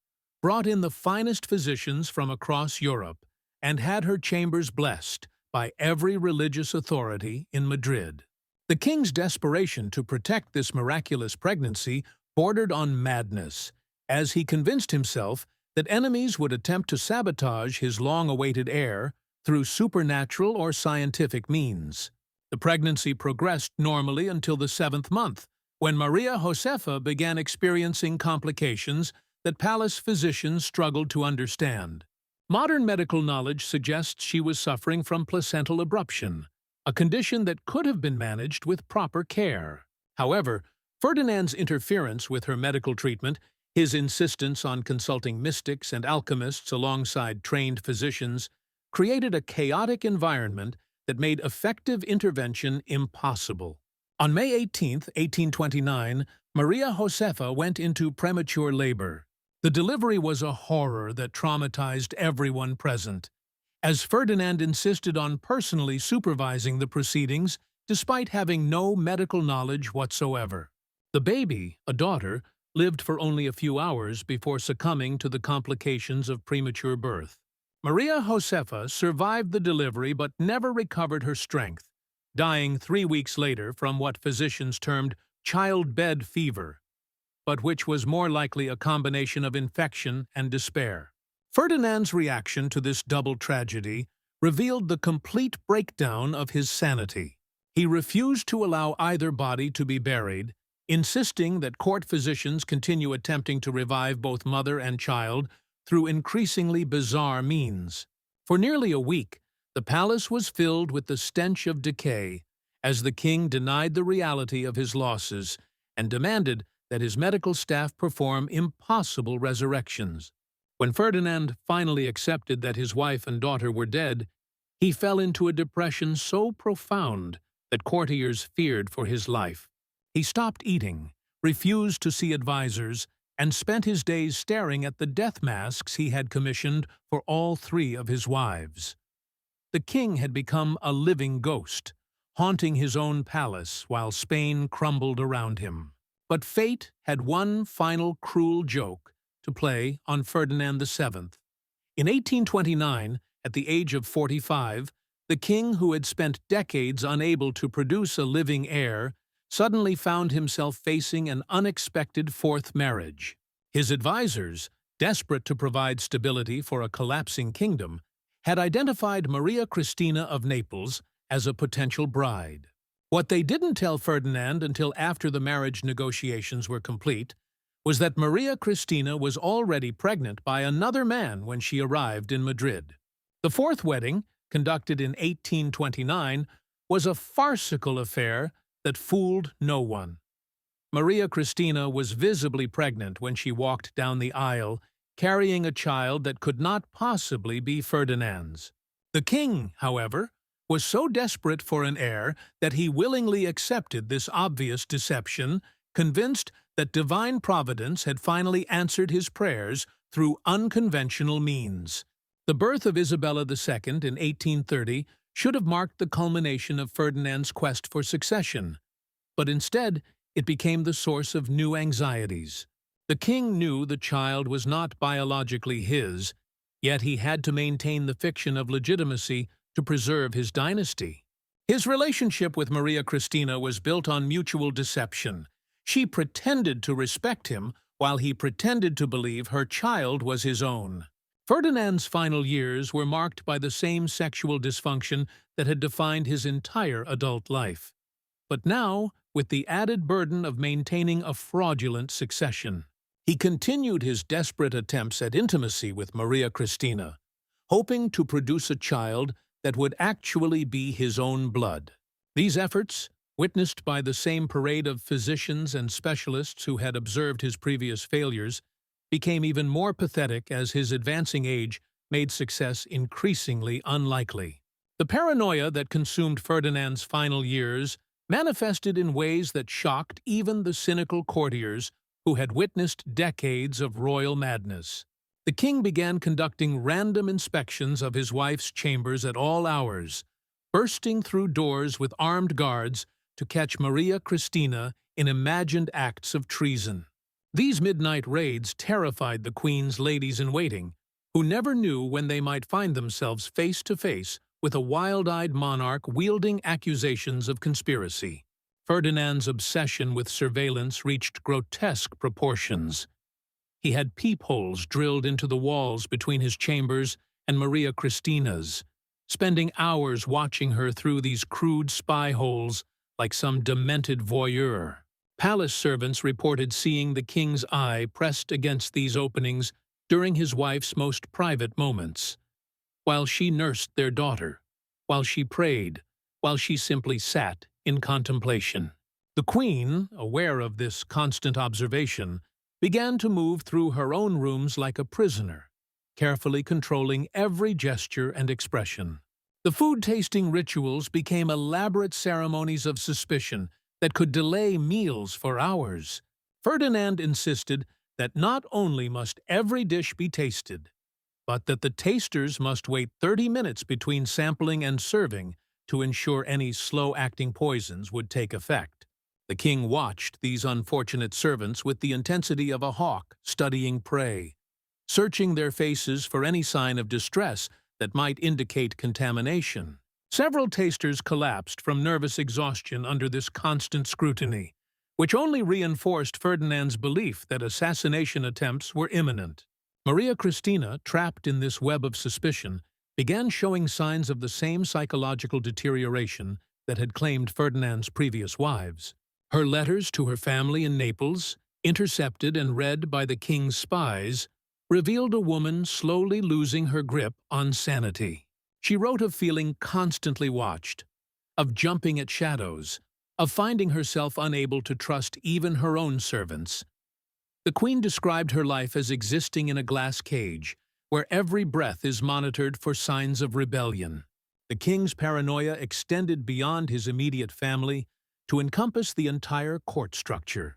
brought in the finest physicians from across Europe, and had her chambers blessed by every religious authority in Madrid. The king's desperation to protect this miraculous pregnancy bordered on madness, as he convinced himself that enemies would attempt to sabotage his long-awaited heir through supernatural or scientific means. The pregnancy progressed normally until the 7th month, when Maria Josefa began experiencing complications that palace physicians struggled to understand. Modern medical knowledge suggests she was suffering from placental abruption, a condition that could have been managed with proper care. However, Ferdinand's interference with her medical treatment, his insistence on consulting mystics and alchemists alongside trained physicians, created a chaotic environment that made effective intervention impossible. On May 18, 1829, Maria Josefa went into premature labor. The delivery was a horror that traumatized everyone present, as Ferdinand insisted on personally supervising the proceedings despite having no medical knowledge whatsoever. The baby, a daughter, lived for only a few hours before succumbing to the complications of premature birth. Maria Josefa survived the delivery but never recovered her strength, dying 3 weeks later from what physicians termed childbed fever, but which was more likely a combination of infection and despair. Ferdinand's reaction to this double tragedy revealed the complete breakdown of his sanity. He refused to allow either body to be buried, insisting that court physicians continue attempting to revive both mother and child through increasingly bizarre means. For nearly a week, the palace was filled with the stench of decay as the king denied the reality of his losses and demanded that his medical staff perform impossible resurrections. When Ferdinand finally accepted that his wife and daughter were dead, he fell into a depression so profound that courtiers feared for his life. He stopped eating, refused to see advisors, and spent his days staring at the death masks he had commissioned for all 3 of his wives. The king had become a living ghost, haunting his own palace while Spain crumbled around him. But fate had one final cruel joke to play on Ferdinand VII. In 1829, at the age of 45, the king, who had spent decades unable to produce a living heir, suddenly found himself facing an unexpected 4th marriage. His advisors, desperate to provide stability for a collapsing kingdom, had identified Maria Cristina of Naples as a potential bride. What they didn't tell Ferdinand until after the marriage negotiations were complete was that Maria Cristina was already pregnant by another man when she arrived in Madrid. The 4th wedding, conducted in 1829, was a farcical affair that fooled no one. Maria Cristina was visibly pregnant when she walked down the aisle, carrying a child that could not possibly be Ferdinand's. The king, however, was so desperate for an heir that he willingly accepted this obvious deception, convinced that divine providence had finally answered his prayers through unconventional means. The birth of Isabella II in 1830 should have marked the culmination of Ferdinand's quest for succession, but instead it became the source of new anxieties. The king knew the child was not biologically his, yet he had to maintain the fiction of legitimacy to preserve his dynasty. His relationship with Maria Cristina was built on mutual deception. She pretended to respect him while he pretended to believe her child was his own. Ferdinand's final years were marked by the same sexual dysfunction that had defined his entire adult life, but now with the added burden of maintaining a fraudulent succession. He continued his desperate attempts at intimacy with Maria Cristina, hoping to produce a child that would actually be his own blood. These efforts, witnessed by the same parade of physicians and specialists who had observed his previous failures, became even more pathetic as his advancing age made success increasingly unlikely. The paranoia that consumed Ferdinand's final years manifested in ways that shocked even the cynical courtiers who had witnessed decades of royal madness. The king began conducting random inspections of his wife's chambers at all hours, bursting through doors with armed guards to catch Maria Cristina in imagined acts of treason. These midnight raids terrified the queen's ladies-in-waiting, who never knew when they might find themselves face to face with a wild-eyed monarch wielding accusations of conspiracy. Ferdinand's obsession with surveillance reached grotesque proportions. He had peepholes drilled into the walls between his chambers and Maria Cristina's, spending hours watching her through these crude spy holes like some demented voyeur. Palace servants reported seeing the king's eye pressed against these openings during his wife's most private moments, while she nursed their daughter, while she prayed, while she simply sat in contemplation. The queen, aware of this constant observation, began to move through her own rooms like a prisoner, carefully controlling every gesture and expression. The food-tasting rituals became elaborate ceremonies of suspicion that could delay meals for hours. Ferdinand insisted that not only must every dish be tasted, but that the tasters must wait 30 minutes between sampling and serving to ensure any slow-acting poisons would take effect. The king watched these unfortunate servants with the intensity of a hawk studying prey, searching their faces for any sign of distress that might indicate contamination. Several tasters collapsed from nervous exhaustion under this constant scrutiny, which only reinforced Ferdinand's belief that assassination attempts were imminent. Maria Cristina, trapped in this web of suspicion, began showing signs of the same psychological deterioration that had claimed Ferdinand's previous wives. Her letters to her family in Naples, intercepted and read by the king's spies, revealed a woman slowly losing her grip on sanity. She wrote of feeling constantly watched, of jumping at shadows, of finding herself unable to trust even her own servants. The queen described her life as existing in a glass cage, where every breath is monitored for signs of rebellion. The king's paranoia extended beyond his immediate family to encompass the entire court structure.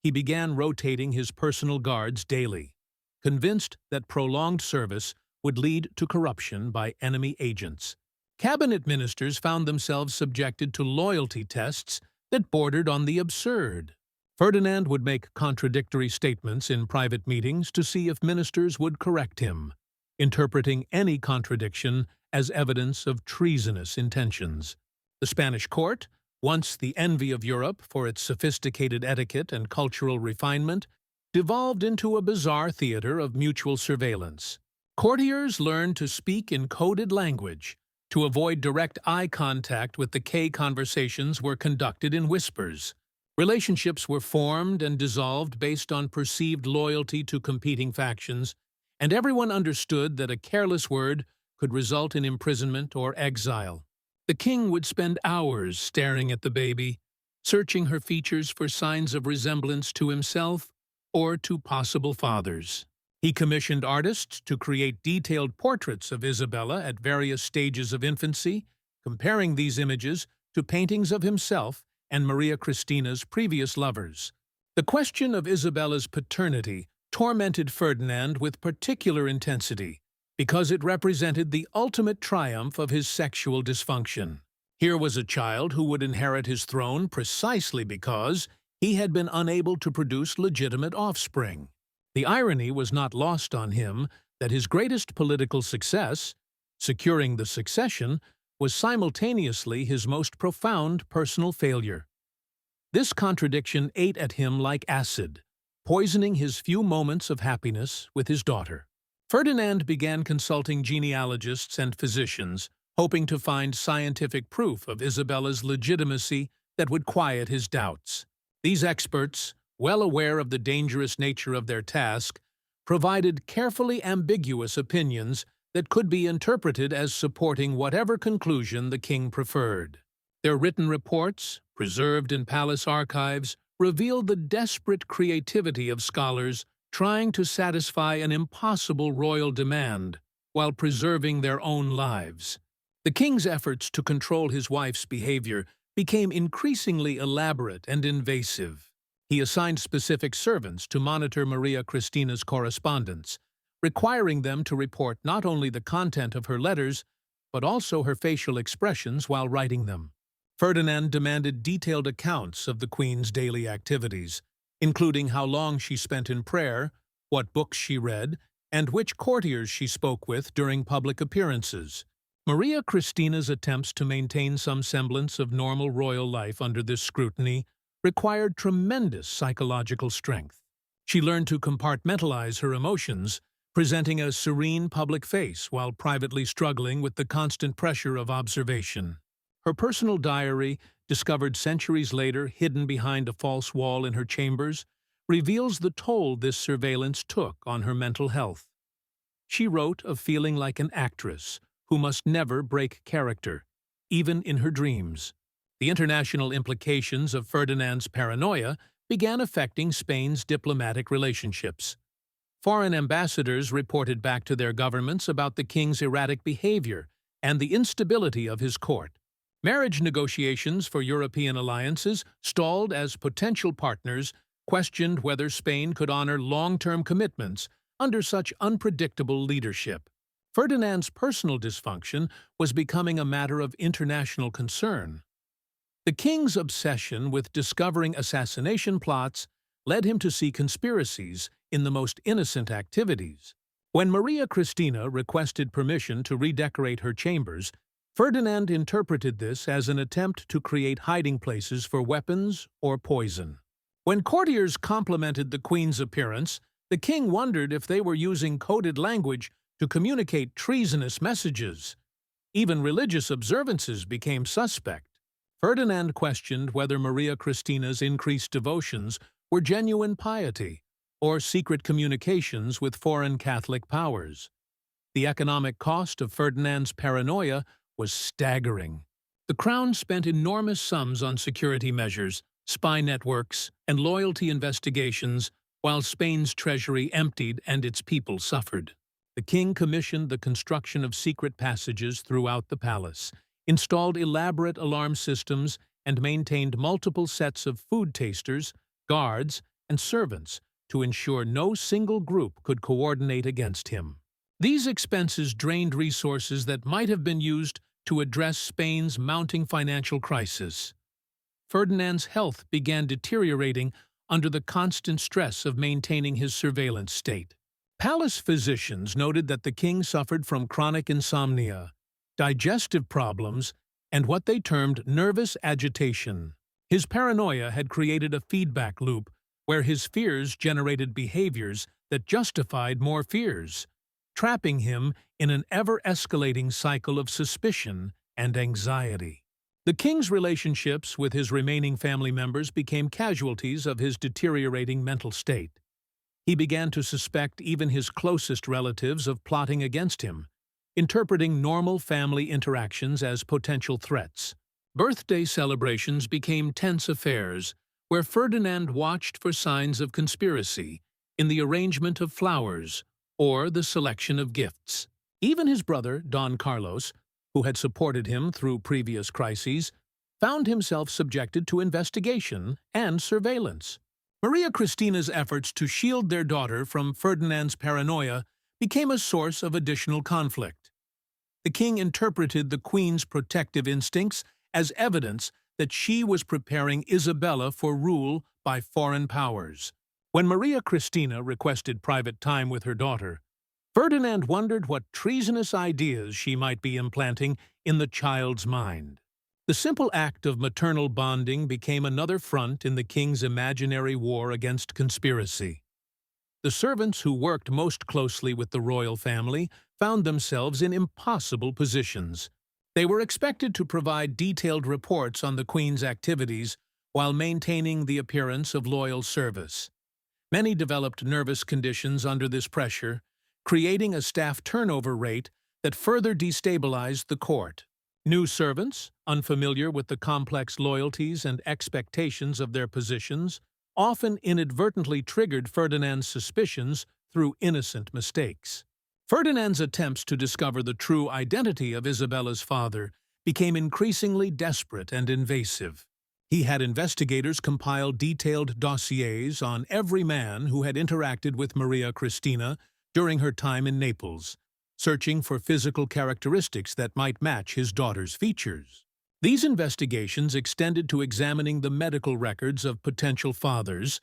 He began rotating his personal guards daily, convinced that prolonged service would lead to corruption by enemy agents. Cabinet ministers found themselves subjected to loyalty tests that bordered on the absurd. Ferdinand would make contradictory statements in private meetings to see if ministers would correct him, interpreting any contradiction as evidence of treasonous intentions. The Spanish court, once the envy of Europe for its sophisticated etiquette and cultural refinement, devolved into a bizarre theater of mutual surveillance. Courtiers learned to speak in coded language. To avoid direct eye contact with the K, conversations were conducted in whispers. Relationships were formed and dissolved based on perceived loyalty to competing factions, and everyone understood that a careless word could result in imprisonment or exile. The king would spend hours staring at the baby, searching her features for signs of resemblance to himself or to possible fathers. He commissioned artists to create detailed portraits of Isabella at various stages of infancy, comparing these images to paintings of himself and Maria Cristina's previous lovers. The question of Isabella's paternity tormented Ferdinand with particular intensity, because it represented the ultimate triumph of his sexual dysfunction. Here was a child who would inherit his throne precisely because he had been unable to produce legitimate offspring. The irony was not lost on him that his greatest political success, securing the succession, was simultaneously his most profound personal failure. This contradiction ate at him like acid, poisoning his few moments of happiness with his daughter. Ferdinand began consulting genealogists and physicians, hoping to find scientific proof of Isabella's legitimacy that would quiet his doubts. These experts, well aware of the dangerous nature of their task, provided carefully ambiguous opinions that could be interpreted as supporting whatever conclusion the king preferred. Their written reports, preserved in palace archives, revealed the desperate creativity of scholars trying to satisfy an impossible royal demand while preserving their own lives. The king's efforts to control his wife's behavior became increasingly elaborate and invasive. He assigned specific servants to monitor Maria Cristina's correspondence, requiring them to report not only the content of her letters, but also her facial expressions while writing them. Ferdinand demanded detailed accounts of the queen's daily activities, including how long she spent in prayer, what books she read, and which courtiers she spoke with during public appearances. Maria Cristina's attempts to maintain some semblance of normal royal life under this scrutiny required tremendous psychological strength. She learned to compartmentalize her emotions, presenting a serene public face while privately struggling with the constant pressure of observation. Her personal diary, discovered centuries later hidden behind a false wall in her chambers, reveals the toll this surveillance took on her mental health. She wrote of feeling like an actress who must never break character, even in her dreams. The international implications of Ferdinand's paranoia began affecting Spain's diplomatic relationships. Foreign ambassadors reported back to their governments about the king's erratic behavior and the instability of his court. Marriage negotiations for European alliances stalled as potential partners questioned whether Spain could honor long-term commitments under such unpredictable leadership. Ferdinand's personal dysfunction was becoming a matter of international concern. The king's obsession with discovering assassination plots led him to see conspiracies in the most innocent activities. When Maria Cristina requested permission to redecorate her chambers, Ferdinand interpreted this as an attempt to create hiding places for weapons or poison. When courtiers complimented the Queen's appearance, the king wondered if they were using coded language to communicate treasonous messages. Even religious observances became suspect. Ferdinand questioned whether Maria Christina's increased devotions were genuine piety or secret communications with foreign Catholic powers. The economic cost of Ferdinand's paranoia was staggering. The crown spent enormous sums on security measures, spy networks, and loyalty investigations, while Spain's treasury emptied and its people suffered. The king commissioned the construction of secret passages throughout the palace, installed elaborate alarm systems, and maintained multiple sets of food tasters, guards, and servants to ensure no single group could coordinate against him. These expenses drained resources that might have been used to address Spain's mounting financial crisis. Ferdinand's health began deteriorating under the constant stress of maintaining his surveillance state. Palace physicians noted that the king suffered from chronic insomnia, digestive problems, and what they termed nervous agitation. His paranoia had created a feedback loop where his fears generated behaviors that justified more fears, trapping him in an ever-escalating cycle of suspicion and anxiety. The king's relationships with his remaining family members became casualties of his deteriorating mental state. He began to suspect even his closest relatives of plotting against him, interpreting normal family interactions as potential threats. Birthday celebrations became tense affairs, where Ferdinand watched for signs of conspiracy in the arrangement of flowers or the selection of gifts. Even his brother, Don Carlos, who had supported him through previous crises, found himself subjected to investigation and surveillance. Maria Christina's efforts to shield their daughter from Ferdinand's paranoia became a source of additional conflict. The king interpreted the Queen's protective instincts as evidence that she was preparing Isabella for rule by foreign powers. When Maria Christina requested private time with her daughter, Ferdinand wondered what treasonous ideas she might be implanting in the child's mind. The simple act of maternal bonding became another front in the king's imaginary war against conspiracy. The servants who worked most closely with the royal family found themselves in impossible positions. They were expected to provide detailed reports on the Queen's activities while maintaining the appearance of loyal service. Many developed nervous conditions under this pressure, creating a staff turnover rate that further destabilized the court. New servants, unfamiliar with the complex loyalties and expectations of their positions, often inadvertently triggered Ferdinand's suspicions through innocent mistakes. Ferdinand's attempts to discover the true identity of Isabella's father became increasingly desperate and invasive. He had investigators compile detailed dossiers on every man who had interacted with Maria Christina during her time in Naples, searching for physical characteristics that might match his daughter's features. These investigations extended to examining the medical records of potential fathers,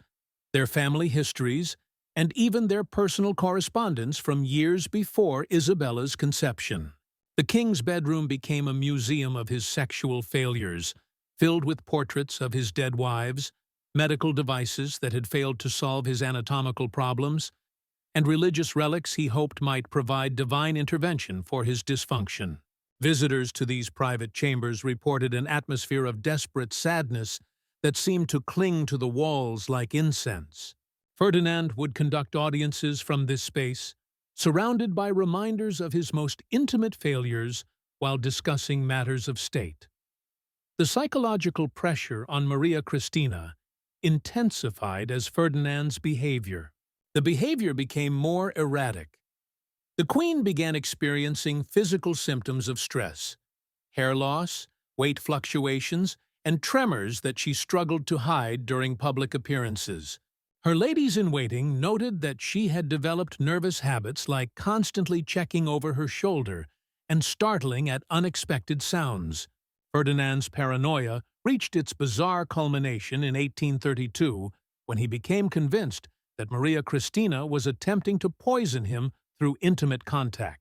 their family histories, and even their personal correspondence from years before Isabella's conception. The king's bedroom became a museum of his sexual failures, filled with portraits of his dead wives, medical devices that had failed to solve his anatomical problems, and religious relics he hoped might provide divine intervention for his dysfunction. Visitors to these private chambers reported an atmosphere of desperate sadness that seemed to cling to the walls like incense. Ferdinand would conduct audiences from this space, surrounded by reminders of his most intimate failures while discussing matters of state. The psychological pressure on Maria Christina intensified as Ferdinand's behavior. The behavior became more erratic. The Queen began experiencing physical symptoms of stress, hair loss, weight fluctuations, and tremors that she struggled to hide during public appearances. Her ladies-in-waiting noted that she had developed nervous habits like constantly checking over her shoulder and startling at unexpected sounds. Ferdinand's paranoia reached its bizarre culmination in 1832 when he became convinced that Maria Christina was attempting to poison him through intimate contact.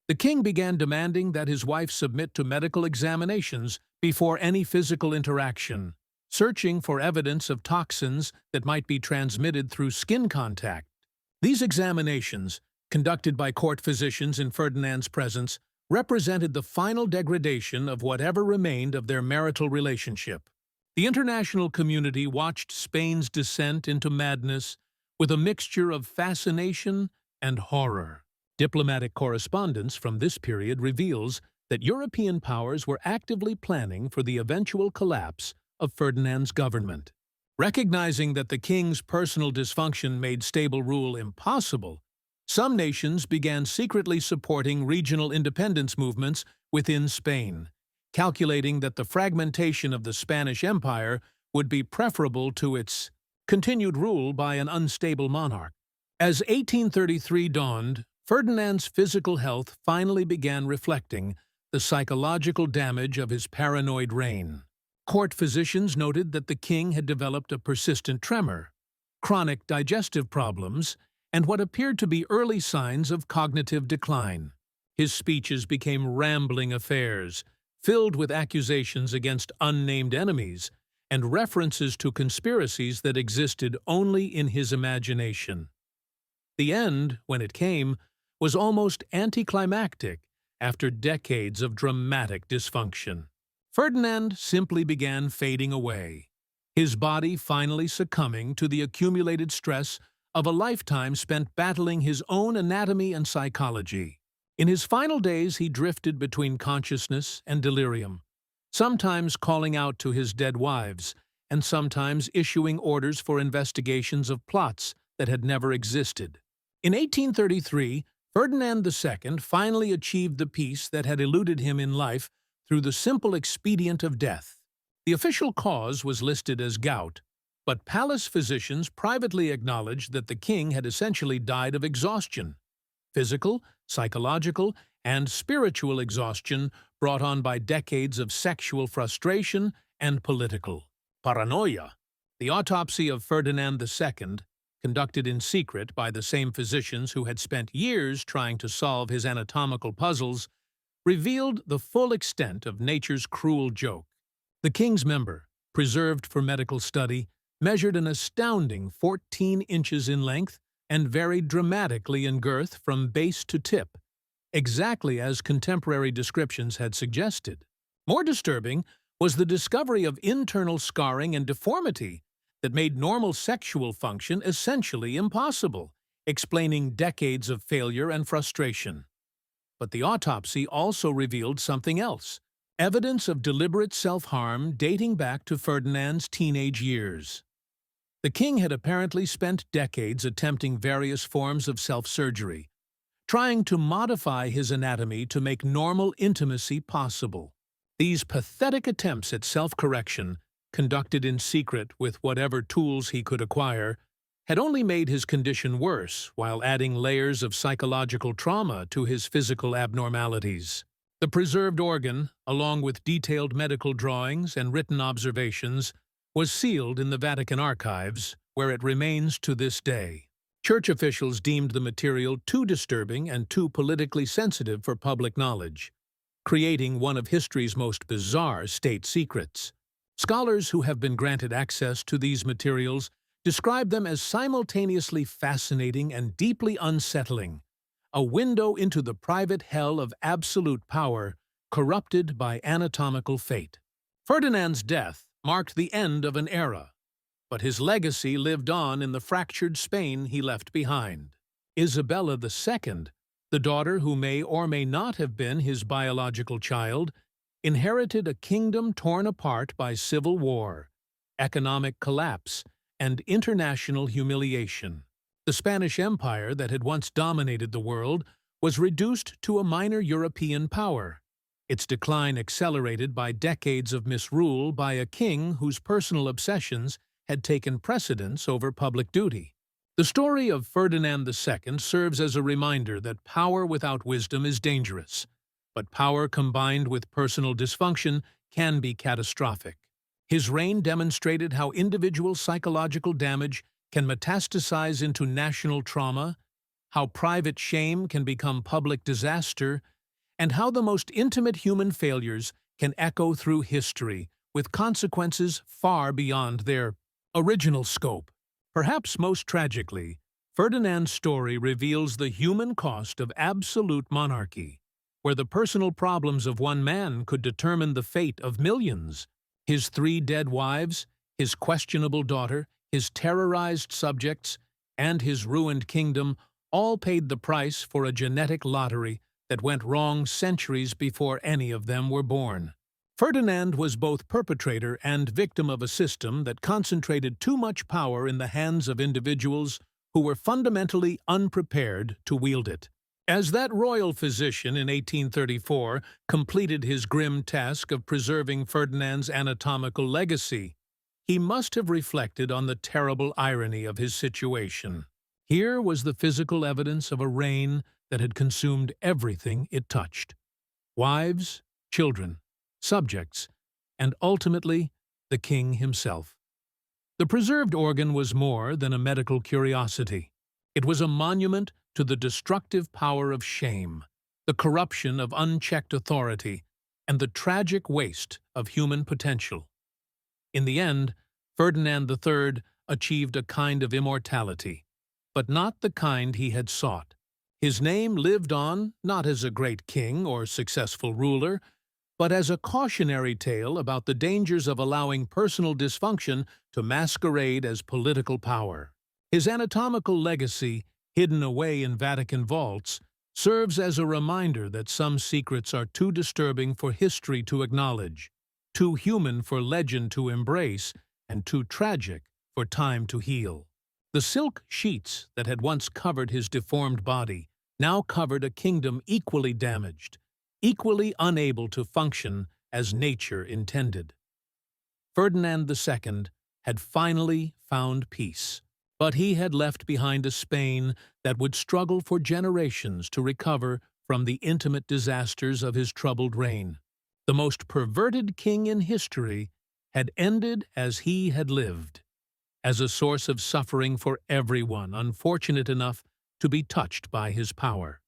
The king began demanding that his wife submit to medical examinations before any physical interaction, searching for evidence of toxins that might be transmitted through skin contact. These examinations, conducted by court physicians in Ferdinand's presence, represented the final degradation of whatever remained of their marital relationship. The international community watched Spain's descent into madness with a mixture of fascination and horror. Diplomatic correspondence from this period reveals that European powers were actively planning for the eventual collapse of Ferdinand's government. Recognizing that the king's personal dysfunction made stable rule impossible, some nations began secretly supporting regional independence movements within Spain, calculating that the fragmentation of the Spanish Empire would be preferable to its continued rule by an unstable monarch. As 1833 dawned, Ferdinand's physical health finally began reflecting the psychological damage of his paranoid reign. Court physicians noted that the king had developed a persistent tremor, chronic digestive problems, and what appeared to be early signs of cognitive decline. His speeches became rambling affairs, filled with accusations against unnamed enemies and references to conspiracies that existed only in his imagination. The end, when it came, was almost anticlimactic after decades of dramatic dysfunction. Ferdinand simply began fading away, his body finally succumbing to the accumulated stress of a lifetime spent battling his own anatomy and psychology. In his final days, he drifted between consciousness and delirium, sometimes calling out to his dead wives, and sometimes issuing orders for investigations of plots that had never existed. In 1833, Ferdinand II finally achieved the peace that had eluded him in life through the simple expedient of death. The official cause was listed as gout, but palace physicians privately acknowledged that the king had essentially died of exhaustion, physical, psychological, and spiritual exhaustion brought on by decades of sexual frustration and political paranoia. The autopsy of Ferdinand II, conducted in secret by the same physicians who had spent years trying to solve his anatomical puzzles, revealed the full extent of nature's cruel joke. The king's member, preserved for medical study, measured an astounding 14 inches in length and varied dramatically in girth from base to tip, exactly as contemporary descriptions had suggested. More disturbing was the discovery of internal scarring and deformity that made normal sexual function essentially impossible, explaining decades of failure and frustration. But the autopsy also revealed something else, evidence of deliberate self-harm dating back to Ferdinand's teenage years. The king had apparently spent decades attempting various forms of self-surgery, trying to modify his anatomy to make normal intimacy possible. These pathetic attempts at self-correction, conducted in secret with whatever tools he could acquire, had only made his condition worse while adding layers of psychological trauma to his physical abnormalities. The preserved organ, along with detailed medical drawings and written observations, was sealed in the Vatican archives, where it remains to this day. Church officials deemed the material too disturbing and too politically sensitive for public knowledge, creating one of history's most bizarre state secrets. Scholars who have been granted access to these materials describe them as simultaneously fascinating and deeply unsettling, a window into the private hell of absolute power corrupted by anatomical fate. Ferdinand's death marked the end of an era, but his legacy lived on in the fractured Spain he left behind. Isabella II, the daughter who may or may not have been his biological child, inherited a kingdom torn apart by civil war, economic collapse, and international humiliation. The Spanish Empire that had once dominated the world was reduced to a minor European power, its decline accelerated by decades of misrule by a king whose personal obsessions had taken precedence over public duty. The story of Ferdinand II serves as a reminder that power without wisdom is dangerous, but power combined with personal dysfunction can be catastrophic. His reign demonstrated how individual psychological damage can metastasize into national trauma, how private shame can become public disaster, and how the most intimate human failures can echo through history, with consequences far beyond their original scope. Perhaps most tragically, Ferdinand's story reveals the human cost of absolute monarchy, where the personal problems of one man could determine the fate of millions. His 3 dead wives, his questionable daughter, his terrorized subjects, and his ruined kingdom all paid the price for a genetic lottery that went wrong centuries before any of them were born. Ferdinand was both perpetrator and victim of a system that concentrated too much power in the hands of individuals who were fundamentally unprepared to wield it. As that royal physician in 1834 completed his grim task of preserving Ferdinand's anatomical legacy, he must have reflected on the terrible irony of his situation. Here was the physical evidence of a reign that had consumed everything it touched: wives, children, subjects, and ultimately the king himself. The preserved organ was more than a medical curiosity. It was a monument to the destructive power of shame, the corruption of unchecked authority, and the tragic waste of human potential. In the end, Ferdinand III achieved a kind of immortality, but not the kind he had sought. His name lived on not as a great king or successful ruler, but as a cautionary tale about the dangers of allowing personal dysfunction to masquerade as political power. His anatomical legacy, hidden away in Vatican vaults, serves as a reminder that some secrets are too disturbing for history to acknowledge, too human for legend to embrace, and too tragic for time to heal. The silk sheets that had once covered his deformed body now covered a kingdom equally damaged, equally unable to function as nature intended. Ferdinand II had finally found peace, but he had left behind a Spain that would struggle for generations to recover from the intimate disasters of his troubled reign. The most perverted king in history had ended as he had lived, as a source of suffering for everyone unfortunate enough to be touched by his power.